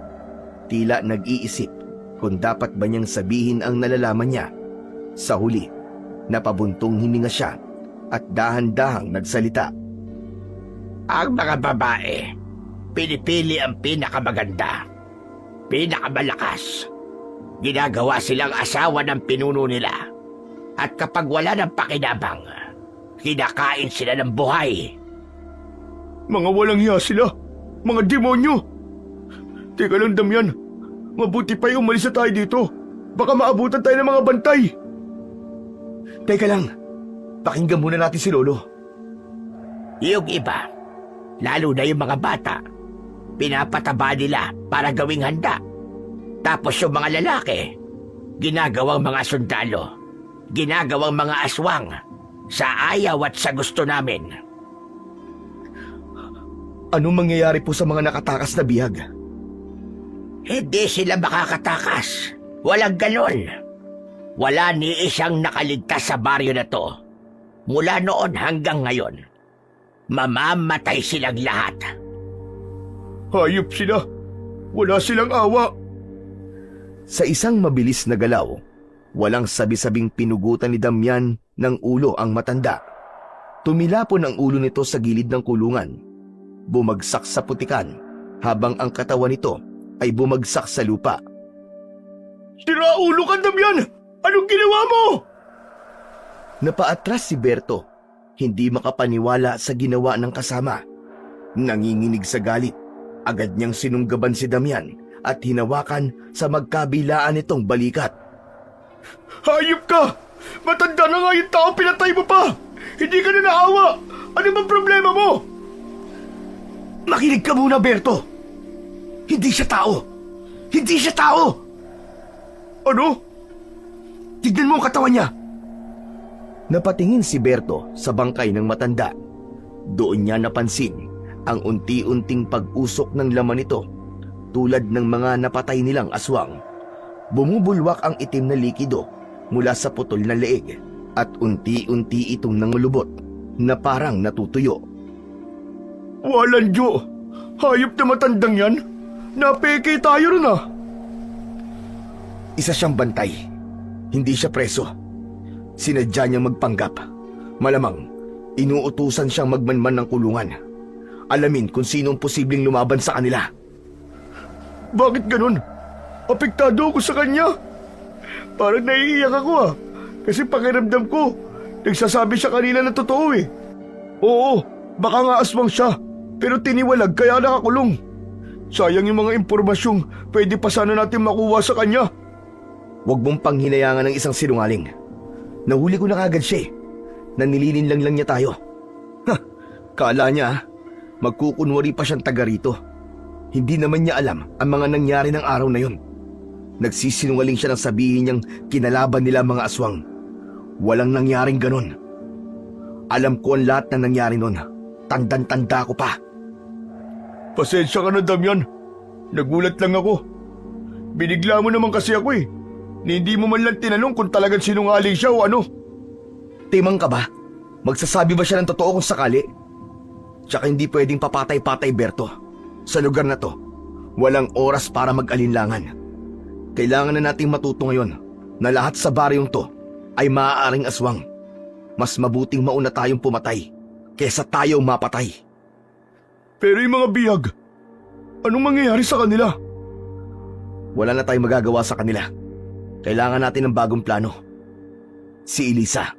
Tila nag-iisip kung dapat ba niyang sabihin ang nalalaman niya. Sa huli, napabuntong hininga siya at dahan-dahang nagsalita. Ang mga babae, pinipili ang pinakamaganda, pinakamalakas. Ginagawa silang asawa ng pinuno nila. At kapag wala ng pakinabang, kinakain sila ng buhay. Mga walang hiya sila. Mga demonyo. Teka lang, Damian. Mabuti pa yung umalis na tayo dito. Baka maabutan tayo ng mga bantay. Teka lang, pakinggan muna natin si Lolo. Yung iba, lalo na yung mga bata, pinapataba nila para gawing handa. Tapos yung mga lalaki, ginagawang mga sundalo, ginagawang mga aswang, sa ayaw at sa gusto namin. Anong mangyayari po sa mga nakatakas na bihag? Hindi sila makakatakas. Walang ganon. Wala ni isang nakaligtas sa baryo na to. Mula noon hanggang ngayon. Mamamatay silang lahat. Hayop sila. Wala silang awa. Sa isang mabilis na galaw, walang sabi-sabing pinugutan ni Damian ng ulo ang matanda. Tumilapon ang ulo nito sa gilid ng kulungan. Bumagsak sa putikan habang ang katawan nito ay bumagsak sa lupa. Sira ulo ka, Damian! Anong ginawa mo? Napaatras si Berto, hindi makapaniwala sa ginawa ng kasama. Nanginginig sa galit, agad niyang sinunggaban si Damian at hinawakan sa magkabilaan nitong balikat. Hayop ka! Matanda na nga yung tao, pinatay mo pa! Hindi ka na naawa! Ano bang problema mo? Makinig ka muna, Berto! Hindi siya tao! Hindi siya tao! Ano? Tignan mo ang katawan niya! Napatingin si Berto sa bangkay ng matanda. Doon niya napansin ang unti-unting pag-usok ng laman nito, tulad ng mga napatay nilang aswang. Bumubulwak ang itim na likido mula sa putol na leeg at unti-unti itong nangulubot na parang natutuyo. Walang Diyo! Hayop na matandang yan! Napeke tayo ron ah! Isa siyang bantay. Hindi siya preso. Sinadya niyang magpanggap. Malamang, inuutusan siyang magmanman ng kulungan. Alamin kung sinong posibleng lumaban sa kanila. Bakit ganun? Apektado ako sa kanya. Parang naiiyak ako ah. Kasi pakiramdam ko, nagsasabi siya kanina na totoo eh. Oo, baka nga aswang siya. Pero tiniwalag kaya nakakulong. Sayang yung mga impormasyong pwede pa sana natin makuha sa kanya. Huwag mong panghinayangan ng isang sinungaling. Nahuli ko na kagad siya eh. Nanilinin lang niya tayo. Kala niya magkukunwari pa siyang taga rito. Hindi naman niya alam ang mga nangyari ng araw na yon. Nagsisinungaling siya nang sabihin niyang kinalaban nila mga aswang. Walang nangyaring ganon. Alam ko ang lahat na nangyari nun. Tandang-tanda ko pa. Pasensya ka na, Damian. Nagulat lang ako. Binigla mo naman kasi ako eh. Hindi mo man lang tinanong kung talagang sinungaling siya o ano. Timang ka ba? Magsasabi ba siya ng totoo kung sakali? Tsaka hindi pwedeng papatay-patay, Berto. Sa lugar na to, walang oras para mag-alinlangan. Kailangan na nating matuto ngayon na lahat sa baryong to ay maaaring aswang. Mas mabuting mauna tayong pumatay kesa tayo mapatay. Pero yung mga bihag, anong mangyayari sa kanila? Wala na tayong magagawa sa kanila. Kailangan natin ng bagong plano. Si Elisa,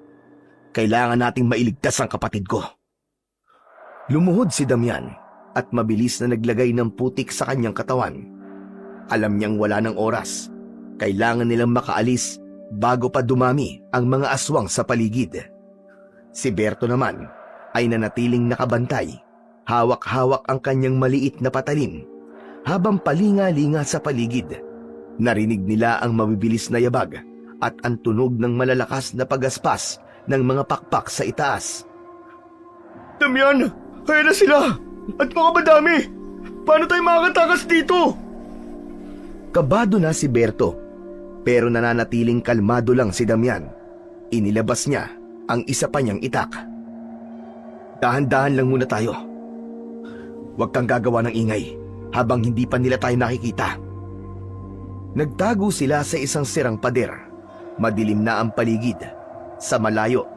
kailangan nating mailigtas ang kapatid ko. Lumuhod si Damian at mabilis na naglagay ng putik sa kanyang katawan. Alam niyang wala ng oras. Kailangan nilang makaalis bago pa dumami ang mga aswang sa paligid. Si Berto naman ay nanatiling nakabantay. Hawak-hawak ang kanyang maliit na patalim. Habang palinga-linga sa paligid, narinig nila ang mabibilis na yabag at ang tunog ng malalakas na pagaspas ng mga pakpak sa itaas. Damian, kaya na sila! At mga madami! Paano tayo makakatakas dito? Kabado na si Berto, pero nananatiling kalmado lang si Damian. Inilabas niya ang isa pa niyang itak. Dahan-dahan lang muna tayo. Huwag kang gagawa ng ingay habang hindi pa nila tayo nakikita. Nagtago sila sa isang sirang pader. Madilim na ang paligid. Sa malayo,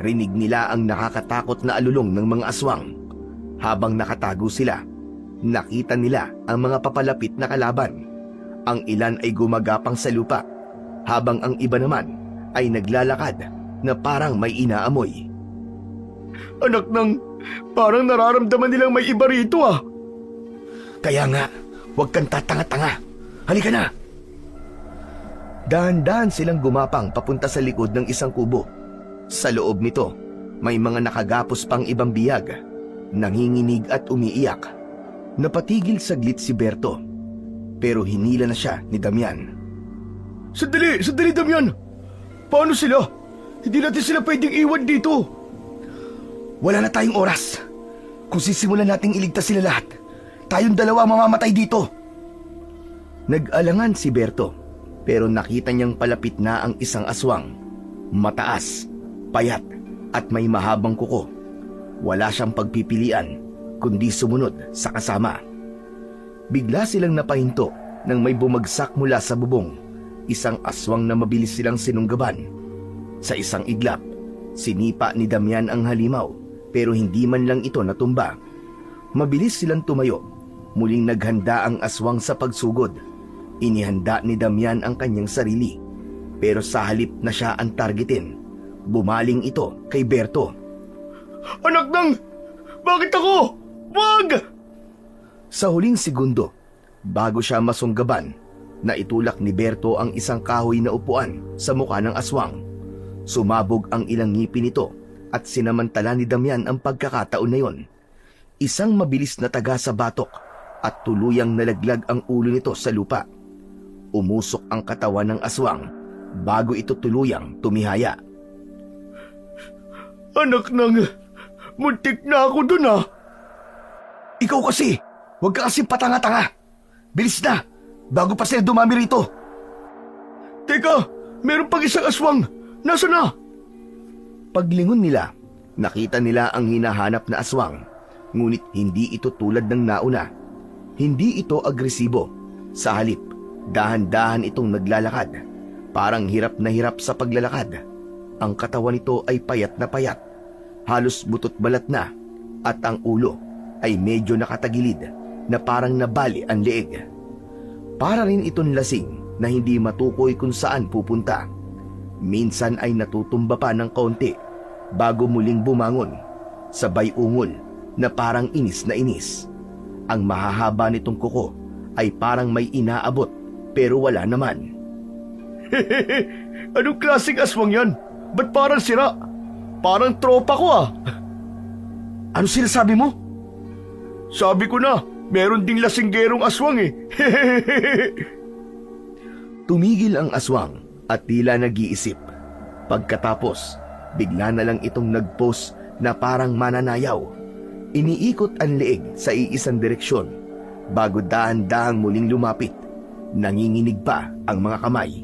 rinig nila ang nakakatakot na alulong ng mga aswang. Habang nakatago sila, nakita nila ang mga papalapit na kalaban. Ang ilan ay gumagapang sa lupa, habang ang iba naman ay naglalakad na parang may inaamoy. Anak ng, parang nararamdaman nilang may iba rito ah. Kaya nga, huwag kang tatanga-tanga. Halika na! Dahan-dahan silang gumapang papunta sa likod ng isang kubo. Sa loob nito, may mga nakagapos pang ibang biyag, nanginginig at umiiyak. Napatigil saglit si Berto, pero hinila na siya ni Damian. Sandali, Damian! Paano sila? Hindi natin sila pwedeng iwan dito. Wala na tayong oras. Kung sisimulan nating iligtas sila lahat, tayong dalawa mamamatay dito. Nag-alangan si Berto, pero nakita niyang palapit na ang isang aswang. Mataas, payat, at may mahabang kuko. Wala siyang pagpipilian, kundi sumunod sa kasama. Bigla silang napahinto nang may bumagsak mula sa bubong. Isang aswang na mabilis silang sinunggaban. Sa isang iglap, sinipa ni Damian ang halimaw, pero hindi man lang ito natumba. Mabilis silang tumayo. Muling naghanda ang aswang sa pagsugod. Inihanda ni Damian ang kanyang sarili. Pero sa halip na siya ang targetin, bumaling ito kay Berto. Anak ng, bakit ako? Wag! Sa huling segundo, bago siya masunggaban, naitulak ni Berto ang isang kahoy na upuan sa mukha ng aswang. Sumabog ang ilang ngipin nito at sinamantala ni Damian ang pagkakataon na yon. Isang mabilis na taga sa batok at tuluyang nalaglag ang ulo nito sa lupa. Umusok ang katawan ng aswang bago ito tuluyang tumihaya. Anak ng, muntik na ako dun ah. Ikaw kasi, huwag ka kasi patanga-tanga. Bilis na, bago pa sila dumami rito. Teka, meron pang isang aswang. Nasaan na? Paglingon nila, nakita nila ang hinahanap na aswang. Ngunit hindi ito tulad ng nauna. Hindi ito agresibo. Sa halip, dahan-dahan itong naglalakad. Parang hirap na hirap sa paglalakad. Ang katawan nito ay payat na payat. Halos butot balat na. At ang ulo ay medyo nakatagilid na parang nabali ang leeg. Para rin itong lasing na hindi matukoy kung saan pupunta. Minsan ay natutumba pa ng kaunti bago muling bumangon. Sabay ungol na parang inis na inis. Ang mahahaba nitong kuko ay parang may inaabot pero wala naman. Anong klaseng aswang yan? Ba't parang sira? Parang tropa ko ah. Ano sinasabi mo? Sabi ko na, meron ding lasinggerong aswang eh. Tumigil ang aswang at tila nag-iisip. Pagkatapos, bigla na lang itong nag-pose na parang mananayaw. Iniikot ang leeg sa iisang direksyon bago dahan-dahang muling lumapit. Nanginginig pa ang mga kamay.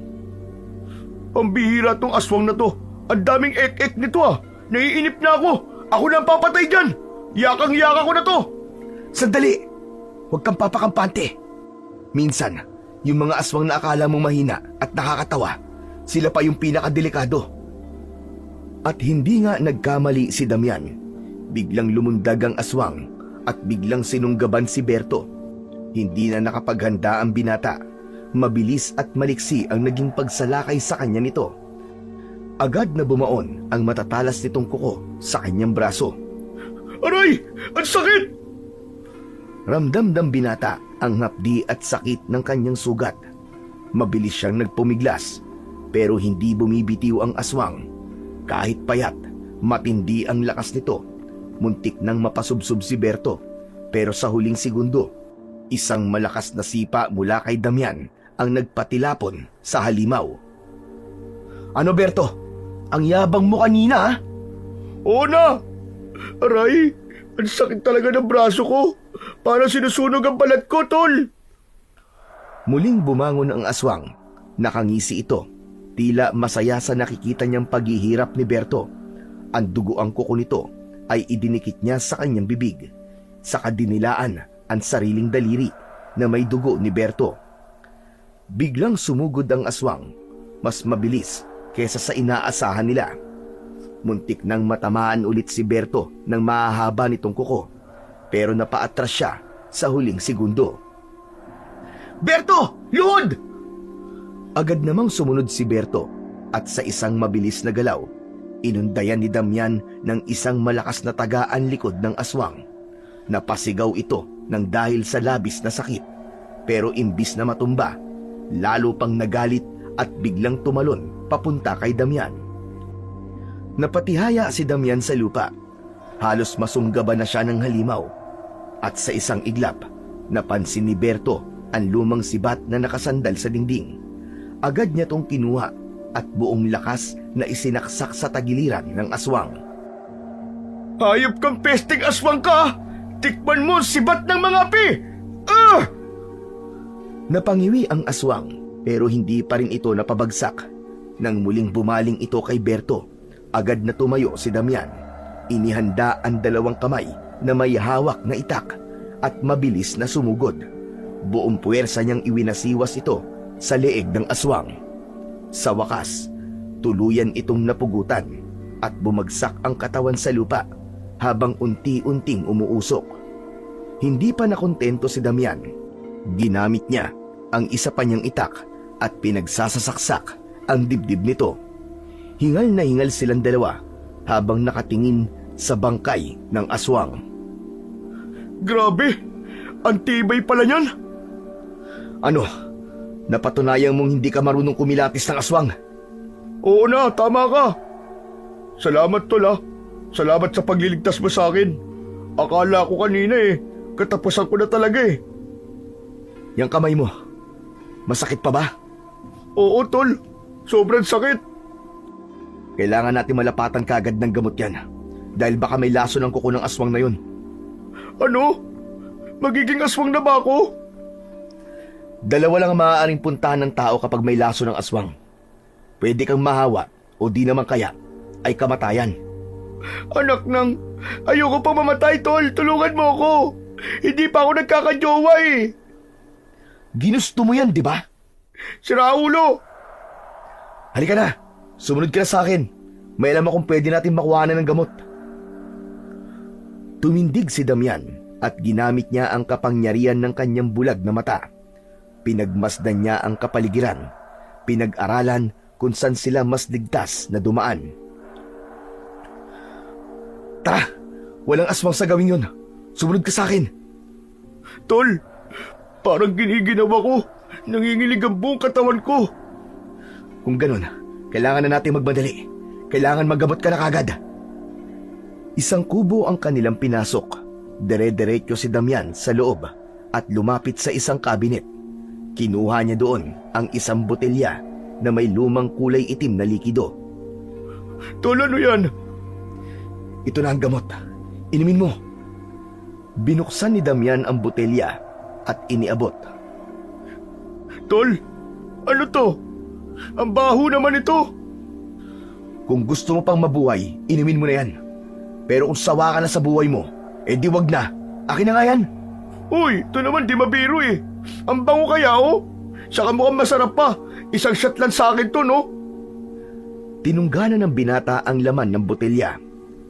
Ang bihira tong aswang na to. Ang daming ek-ek nito ah. Naiinip na ako. Ako na ang papatay dyan. Yakang-yaka ko na to. Sandali! Huwag kang papakampante. Minsan, yung mga aswang na akala mong mahina at nakakatawa, sila pa yung pinakadelikado. At hindi nga nagkamali si Damian. Biglang lumundag ang aswang at biglang sinunggaban si Berto. Hindi na nakapaghanda ang binata. Mabilis at maliksi ang naging pagsalakay sa kanya nito. Agad na bumaon ang matatalas nitong kuko sa kanyang braso. Aray! Ang sakit! Ramdam ng binata ang hapdi at sakit ng kanyang sugat. Mabilis siyang nagpumiglas, pero hindi bumibitiw ang aswang. Kahit payat, matindi ang lakas nito. Muntik nang mapasubsob si Berto, pero sa huling segundo, isang malakas na sipa mula kay Damian ang nagpatilapon sa halimaw. Ano Berto? Ang yabang mo kanina ah? Oo na! Aray! Ang sakit talaga ng braso ko. Parang sinusunog ang balat ko, tol. Muling bumangon ang aswang. Nakangisi ito. Tila masaya sa nakikita niyang paghihirap ni Berto. Ang dugo ang kuko nito ay idinikit niya sa kanyang bibig. Saka dinilaan ang sariling daliri na may dugo ni Berto. Biglang sumugod ang aswang, mas mabilis kesa sa inaasahan nila. Muntik nang matamaan ulit si Berto ng mahahaba nitong kuko, pero napaatras siya sa huling segundo. Berto! Luhod! Agad namang sumunod si Berto at sa isang mabilis na galaw, inundayan ni Damian ng isang malakas na tagaan likod ng aswang. Napasigaw ito ng dahil sa labis na sakit, pero imbis na matumba, lalo pang nagalit at biglang tumalon papunta kay Damian. Napatihaya si Damian sa lupa. Halos masunggaban na siya ng halimaw. At sa isang iglap, napansin ni Berto ang lumang sibat na nakasandal sa dingding. Agad niya tong kinuha at buong lakas na isinaksak sa tagiliran ng aswang. Hayop kang pesting aswang ka! Tikman mo sibat ng mga api! Ah! Napangiwi ang aswang pero hindi pa rin ito napabagsak. Nang muling bumaling ito kay Berto, agad na tumayo si Damian. Inihanda ang dalawang kamay na may hawak na itak at mabilis na sumugod. Buong puwersa niyang iwinasiwas ito sa leeg ng aswang. Sa wakas, tuluyan itong napugutan at bumagsak ang katawan sa lupa habang unti-unting umuusok. Hindi pa nakontento si Damian. Ginamit niya ang isa pa niyang itak at pinagsasasaksak ang dibdib nito. Hingal na hingal silang dalawa habang nakatingin sa bangkay ng aswang. Grabe! Ang tibay pala niyan! Ano? Napatunayan mong hindi ka marunong kumilatis ng aswang? Oo na, tama ka. Salamat, tol, ah. Salamat sa pagliligtas mo sa akin. Akala ko kanina katapusan ko na talaga eh. Yang kamay mo, masakit pa ba? Oo, tol. Sobrang sakit. Kailangan natin malapatan kaagad ng gamot yan. Dahil baka may laso ng kuko ng aswang na yun. Ano? Magiging aswang na ba ako? Dalawa lang ang maaaring puntahan ng tao kapag may laso ng aswang. Pwede kang mahawa o di naman kaya ay kamatayan. Anak ng... Ayoko pa mamatay, tol. Tulungan mo ako. Hindi pa ako nagkakajowa eh. Ginusto mo yan, di ba? Si Raulo! Halika na. Sumunod ka na sa akin. May alam akong pwede natin makuhanan ng gamot. Tumindig si Damian at ginamit niya ang kapangyarihan ng kanyang bulag na mata. Pinagmasdan niya ang kapaligiran. Pinag-aralan kung saan sila mas ligtas na dumaan. Tara! Walang aswang sa gawing yun. Sumunod ka sa akin. Tol, parang giniginawa ko. Nanginginig ang buong katawan ko. Kung ganun, kailangan na natin magmadali. Kailangan maggamot ka na kagad. Isang kubo ang kanilang pinasok. Dire-diretso si Damian sa loob at lumapit sa isang kabinet. Kinuha niya doon ang isang botelya na may lumang kulay itim na likido. Tol, ano yan? Ito na ang gamot. Inumin mo. Binuksan ni Damian ang botelya at iniabot. Tol, ano to? Ang baho naman ito. Kung gusto mo pang mabuhay, inumin mo na yan. Pero kung sawa ka na sa buhay mo, di wag na. Akin na nga yan. Uy, ito naman di mabiro eh. Ang bango kaya oh. Saka mukhang masarap pa. Isang shot lang sa akin to, no? Tinunggana ng binata ang laman ng botelya.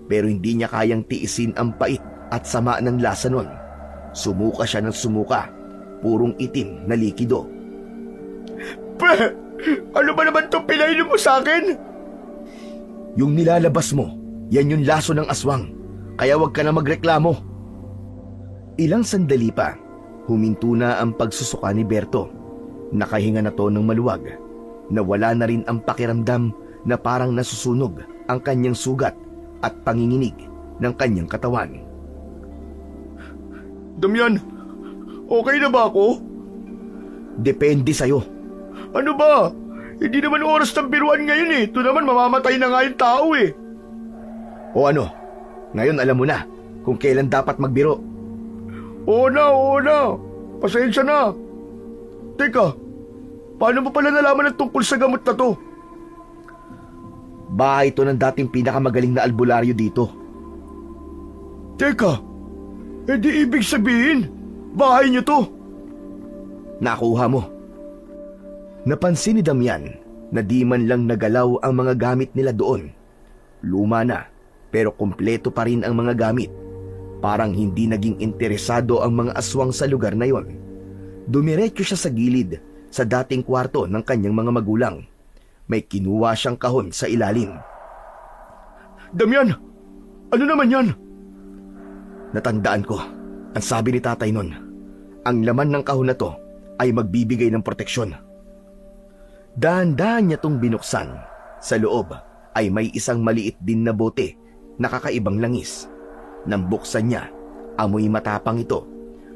Pero hindi niya kayang tiisin ang pait at sama ng lasa nun. Sumuka siya ng sumuka. Purong itim na likido. Ano ba naman itong pinainom mo sa akin? Yung nilalabas mo, yan yung laso ng aswang. Kaya wag ka na magreklamo. Ilang sandali pa, huminto na ang pagsusuka ni Berto. Nakahinga na to ng maluwag. Nawala na rin ang pakiramdam na parang nasusunog ang kanyang sugat at panginginig ng kanyang katawan. Damian, okay na ba ako? Depende sa'yo. Ano ba? Hindi naman oras ng biruan ngayon eh. Ito naman mamamatay na nga yung tao eh. O ano, ngayon alam mo na kung kailan dapat magbiro. Oo na. Pasensya na. Teka, paano mo pala nalaman ang tungkol sa gamot na to? Bahay ito ng dating pinakamagaling na albularyo dito. Teka, edi ibig sabihin, bahay niyo to. Nakuha mo. Napansin ni Damian na di man lang nagalaw ang mga gamit nila doon. Luma na, pero kumpleto pa rin ang mga gamit. Parang hindi naging interesado ang mga aswang sa lugar na yon. Dumiretso siya sa gilid sa dating kwarto ng kanyang mga magulang. May kinuha siyang kahon sa ilalim. Damian, ano naman yan? Natandaan ko, ang sabi ni tatay nun, ang laman ng kahon na to ay magbibigay ng proteksyon. Dahan-dahan niya tong binuksan. Sa loob ay may isang maliit din na bote na kakaibang langis. Nang buksan niya, amoy matapang ito,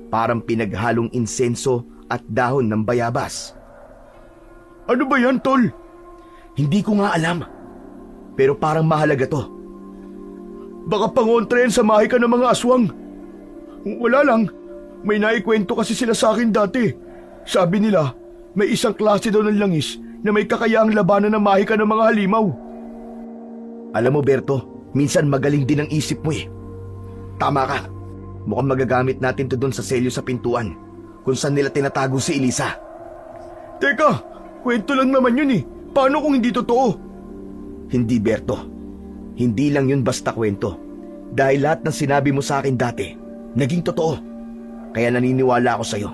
parang pinaghalong insenso at dahon ng bayabas. Ano ba yan, tol? Hindi ko nga alam, pero parang mahalaga to. Baka pangontra yan sa mahika ng mga aswang. Wala lang, may naikwento kasi sila sa akin dati. Sabi nila, may isang klase daw ng langis na may kakayaang labanan ng mahika ng mga halimaw. Alam mo, Berto, minsan magaling din ang isip mo eh. Tama ka. Mukhang magagamit natin to doon sa selyo sa pintuan kung saan nila tinatago si Elisa. Teka, kwento lang naman yun eh. Paano kung hindi totoo? Hindi, Berto. Hindi lang yun basta kwento. Dahil lahat ng sinabi mo sa akin dati, naging totoo. Kaya naniniwala ako sa'yo.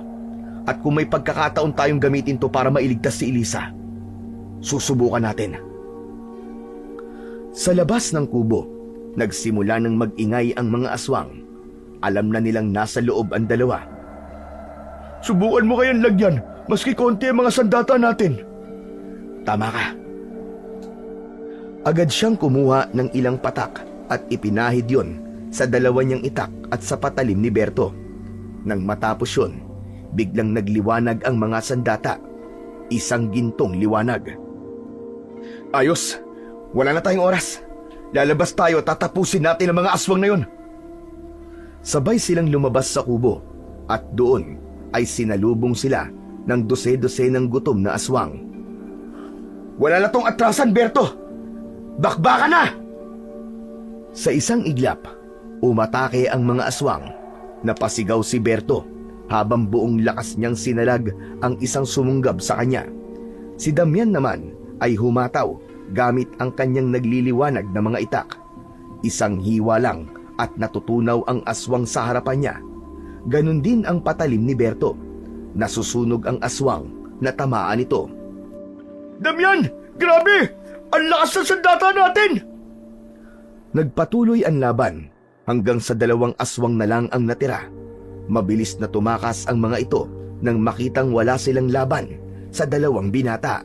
At kung may pagkakataon tayong gamitin to para mailigtas si Elisa, susubukan natin. Sa labas ng kubo, nagsimula ng mag-ingay ang mga aswang. Alam na nilang nasa loob ang dalawa. Subukan mo kayang lagyan, maski konti ang mga sandata natin. Tama ka. Agad siyang kumuha ng ilang patak at ipinahid yon sa dalawa niyang itak at sa patalim ni Berto. Nang matapos yon, biglang nagliwanag ang mga sandata. Isang gintong liwanag. Ayos, wala na tayong oras. Lalabas tayo at tatapusin natin ang mga aswang na yon. Sabay silang lumabas sa kubo at doon ay sinalubong sila ng dose-dose ng gutom na aswang. Wala na tong atrasan, Berto! Bakbaka na! Sa isang iglap, umatake ang mga aswang. Napasigaw si Berto habang buong lakas niyang sinalag ang isang sumunggab sa kanya. Si Damian naman ay humataw gamit ang kanyang nagliliwanag na mga itak. Isang hiwa lang at natutunaw ang aswang sa harapan niya. Ganon din ang patalim ni Berto. Nasusunog ang aswang na tamaan ito. Damian! Grabe! Ang lakas ng sandata natin! Nagpatuloy ang laban hanggang sa dalawang aswang na lang ang natira. Mabilis na tumakas ang mga ito nang makitang wala silang laban sa dalawang binata.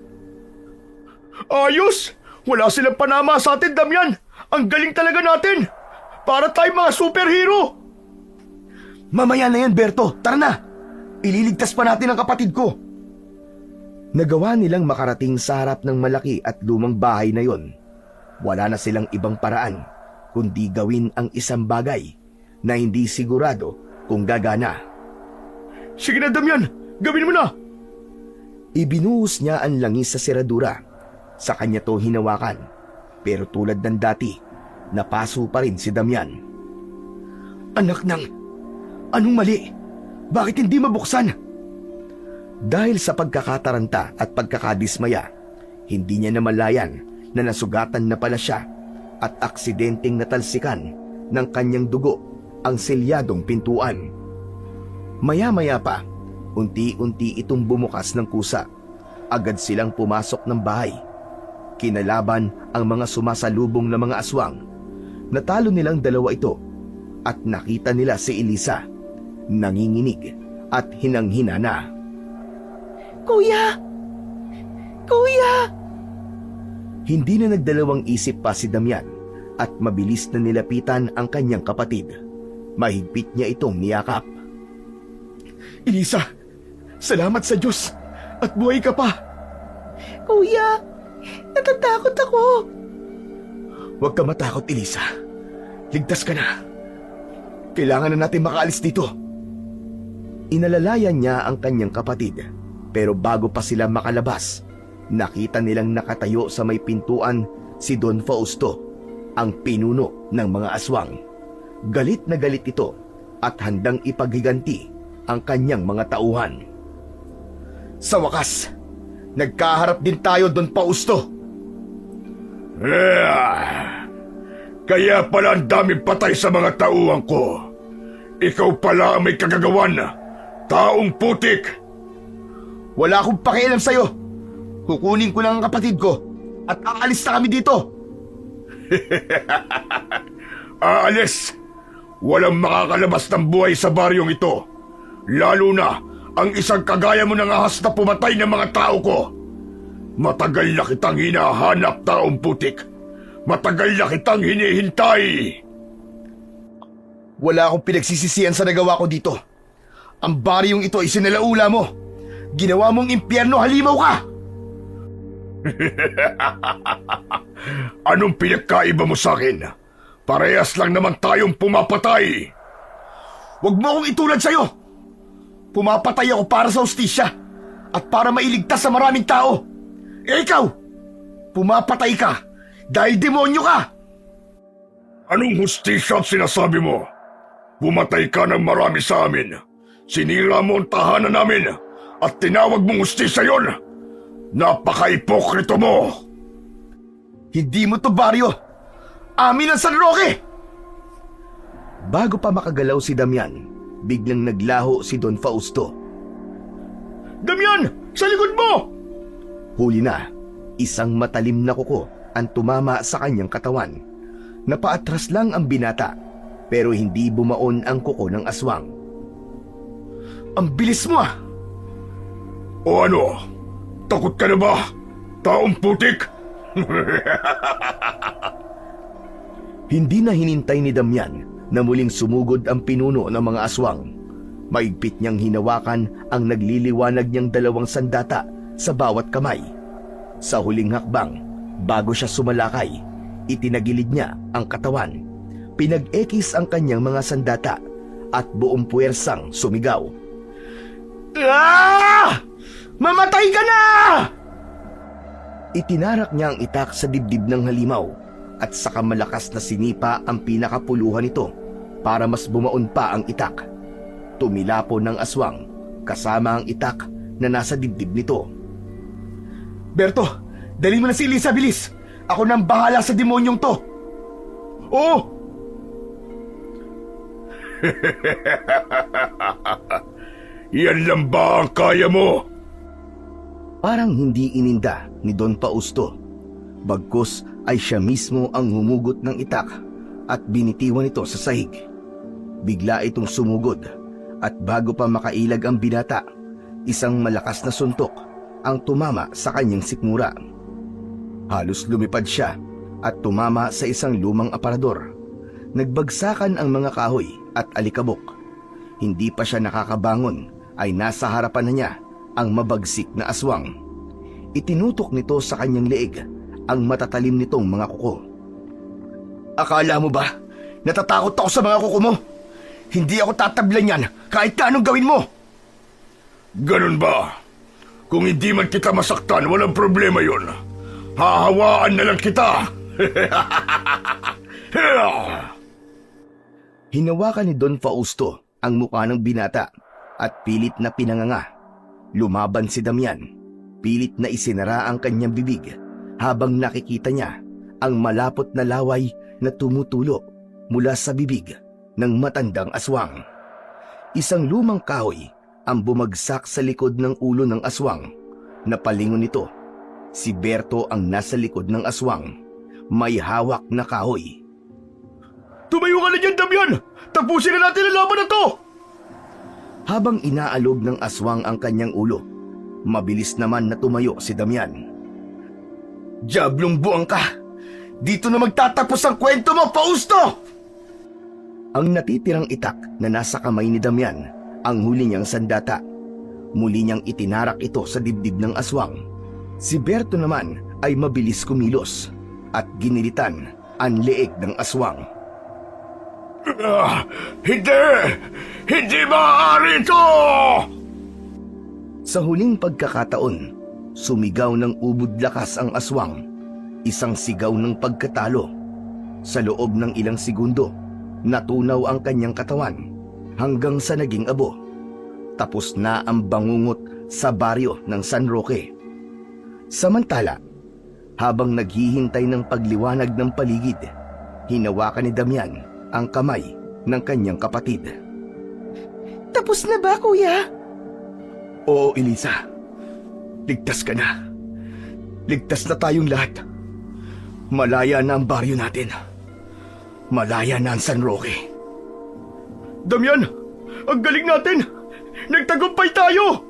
Ayos! Wala silang panama sa atin, Damian! Ang galing talaga natin! Para tayong mga superhero! Mamaya na yan, Berto! Tara na! Ililigtas pa natin ang kapatid ko! Nagawa nilang makarating sa harap ng malaki at lumang bahay na yon. Wala na silang ibang paraan kundi gawin ang isang bagay na hindi sigurado kung gagana. Sige na, Damian! Gawin mo na! Ibinuhos niya ang langis sa seradura. Sa kanya to hinawakan. Pero tulad ng dati, napaso pa rin si Damian. Anak ng... Anong mali? Bakit hindi mabuksan? Dahil sa pagkakataranta at pagkakadismaya, hindi niya namalayan na nasugatan na pala siya at aksidenteng natalsikan ng kanyang dugo ang selyadong pintuan. Maya-maya pa, unti-unti itong bumukas ng kusa. Agad silang pumasok ng bahay. Kinalaban ang mga sumasalubong na mga aswang. Natalo nilang dalawa ito at nakita nila si Elisa, nanginginig at hinanghina na. Kuya! Kuya! Hindi na nagdalawang isip pa si Damian at mabilis na nilapitan ang kanyang kapatid. Mahigpit niya itong niyakap. Elisa, salamat sa Diyos at buhay ka pa. Kuya, natatakot ako. Huwag ka matakot, Elisa. Ligtas ka na. Kailangan na natin makaalis dito. Inalalayan niya ang kanyang kapatid, pero bago pa sila makalabas, nakita nilang nakatayo sa may pintuan si Don Fausto, ang pinuno ng mga aswang. Galit na galit ito at handang ipaghiganti ang kanyang mga tauhan. Sa wakas, nagkaharap din tayo, Don Fausto. Kaya pala ang daming patay sa mga tauhan ko. Ikaw pala ang may kagagawan, taong putik. Wala akong pakialam sa'yo. Kukunin ko lang ang kapatid ko at aalis na kami dito. Aalis! Walang makakalabas ng buhay sa baryong ito. Lalo na ang isang kagaya mo ng ahas na pumatay ng mga tao ko. Matagal na kitang hinahanap, taong putik. Matagal na kitang hinihintay. Wala akong pinagsisisihan sa nagawa ko dito. Ang baryong ito ay sinalaula mo. Ginawa mong impyerno, halimaw ka! Anong pinagkaiba mo sa akin? Parehas lang naman tayong pumapatay. Huwag mo akong itulad sa'yo. Pumapatay ako para sa hustisya at para mailigtas sa maraming tao. Eh ikaw, pumapatay ka dahil demonyo ka. Anong hustisya ang sinasabi mo? Pumatay ka ng marami sa amin. Sinira mo ang tahanan namin at tinawag mong hustisya yon. Napaka-ipokrito mo! Hindi mo to baryo. Amin ang San Roque! Bago pa makagalaw si Damian, biglang naglaho si Don Fausto. Damian! Sa likod mo! Huli na, isang matalim na kuko ang tumama sa kanyang katawan. Napaatras lang ang binata, pero hindi bumaon ang kuko ng aswang. Ang bilis mo ah! O ano? Takot ka na ba? Taong putik? Hindi na hinintay ni Damian na muling sumugod ang pinuno ng mga aswang. Maigpit niyang hinawakan ang nagliliwanag niyang dalawang sandata sa bawat kamay. Sa huling hakbang, bago siya sumalakay, itinagilid niya ang katawan. Pinag-ekis ang kanyang mga sandata at buong puwersang sumigaw. Ah! Mamatay ka na! Itinarak niya ang itak sa dibdib ng halimaw at saka malakas na sinipa ang pinakapuluhan nito para mas bumaon pa ang itak. Tumilapo ng aswang kasama ang itak na nasa dibdib nito. Berto, dali mo na si Elisa, bilis! Ako nang bahala sa demonyong to! Oh! Yan lang ba ang kaya mo? Parang hindi ininda ni Don Fausto. Bagkus ay siya mismo ang humugot ng itak at binitiwan ito sa sahig. Bigla itong sumugod at bago pa makailag ang binata, isang malakas na suntok ang tumama sa kanyang sikmura. Halos lumipad siya at tumama sa isang lumang aparador. Nagbagsakan ang mga kahoy at alikabok. Hindi pa siya nakakabangon ay nasa harapan na niya ang mabagsik na aswang. Itinutok nito sa kanyang leeg ang matatalim nitong mga kuko. Akala mo ba natatakot ako sa mga kuko mo? Hindi ako tatablan yan kahit na anong gawin mo. Ganun ba? Kung hindi man kita masaktan, walang problema yun. Hahawaan na lang kita. Hinawakan ni Don Fausto ang mukha ng binata at pilit na pinanganga. Lumaban si Damian. Pilit na isinara ang kanyang bibig habang nakikita niya ang malapot na laway na tumutulo mula sa bibig ng matandang aswang. Isang lumang kahoy ang bumagsak sa likod ng ulo ng aswang. Napalingon nito. Si Berto ang nasa likod ng aswang. May hawak na kahoy. Tumayo ka na dyan, Damian! Tapusin na natin ang laban na to! Habang inaalog ng aswang ang kanyang ulo, mabilis naman na tumayo si Damian. Diablong buwang ka! Dito na magtatapos ang kwento mo, Fausto! Ang natitirang itak na nasa kamay ni Damian, ang huli niyang sandata. Muli niyang itinarak ito sa dibdib ng aswang. Si Berto naman ay mabilis kumilos at ginilitan ang leeg ng aswang. Hindi! Hindi maaari ito! Sa huling pagkakataon, sumigaw ng ubod lakas ang aswang. Isang sigaw ng pagkatalo. Sa loob ng ilang segundo, natunaw ang kanyang katawan hanggang sa naging abo. Tapos na ang bangungot sa baryo ng San Roque. Samantala, habang naghihintay ng pagliwanag ng paligid, hinawakan ni Damian ang kamay ng kanyang kapatid. Tapos na ba, kuya? Oo, Elisa. Ligtas ka na. Ligtas na tayong lahat. Malaya na ang baryo natin. Malaya na ang San Roque. Damian, ang galing natin! Nagtagumpay tayo!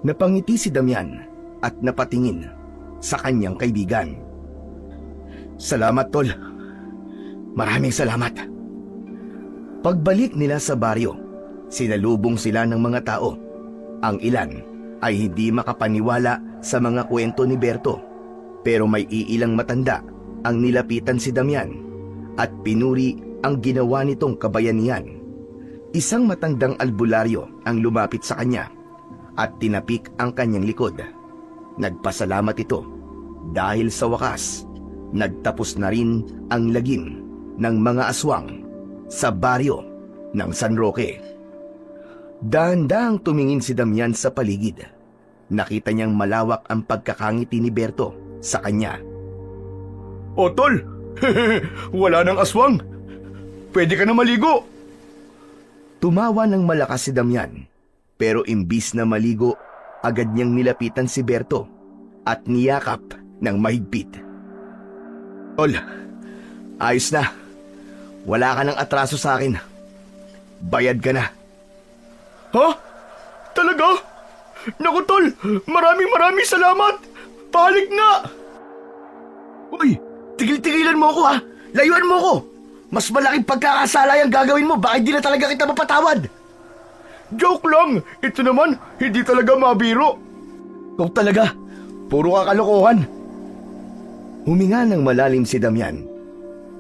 Napangiti si Damian at napatingin sa kanyang kaibigan. Salamat, Tol. Maraming salamat. Pagbalik nila sa baryo, sinalubong sila ng mga tao. Ang ilan ay hindi makapaniwala sa mga kwento ni Berto, pero may iilang matanda ang nilapitan si Damian at pinuri ang ginawa nitong kabayanihan. Isang matandang albularyo ang lumapit sa kanya at tinapik ang kanyang likod. Nagpasalamat ito dahil sa wakas, nagtapos na rin ang lagim ng mga aswang sa baryo ng San Roque. Dahan-dahang tumingin si Damian sa paligid. Nakita niyang malawak ang pagkakangiti ni Berto sa kanya. O tol, wala nang aswang. Pwede ka na maligo. Tumawa ng malakas si Damian, pero imbis na maligo, agad niyang nilapitan si Berto at niyakap ng mahigpit. Tol, ayos na. Wala ka ng atraso sa akin. Bayad ka na. Ha? Talaga? Naku tol, maraming salamat. Pahalik nga. Uy, tigil-tigilan mo ako ha. Layuan mo ako. Mas malaking pagkakasala yung gagawin mo. Bakit di na talaga kita mapatawad? Joke lang. Ito naman, hindi talaga mabiro. Ikaw talaga. Puro ka kalokohan. Huminga ng malalim si Damian.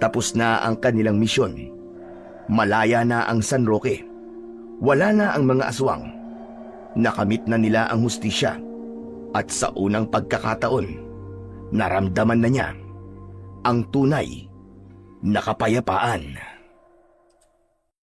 Tapos na ang kanilang misyon. Malaya na ang San Roque. Wala na ang mga aswang. Nakamit na nila ang hustisya. At sa unang pagkakataon, naramdaman na niya ang tunay na kapayapaan.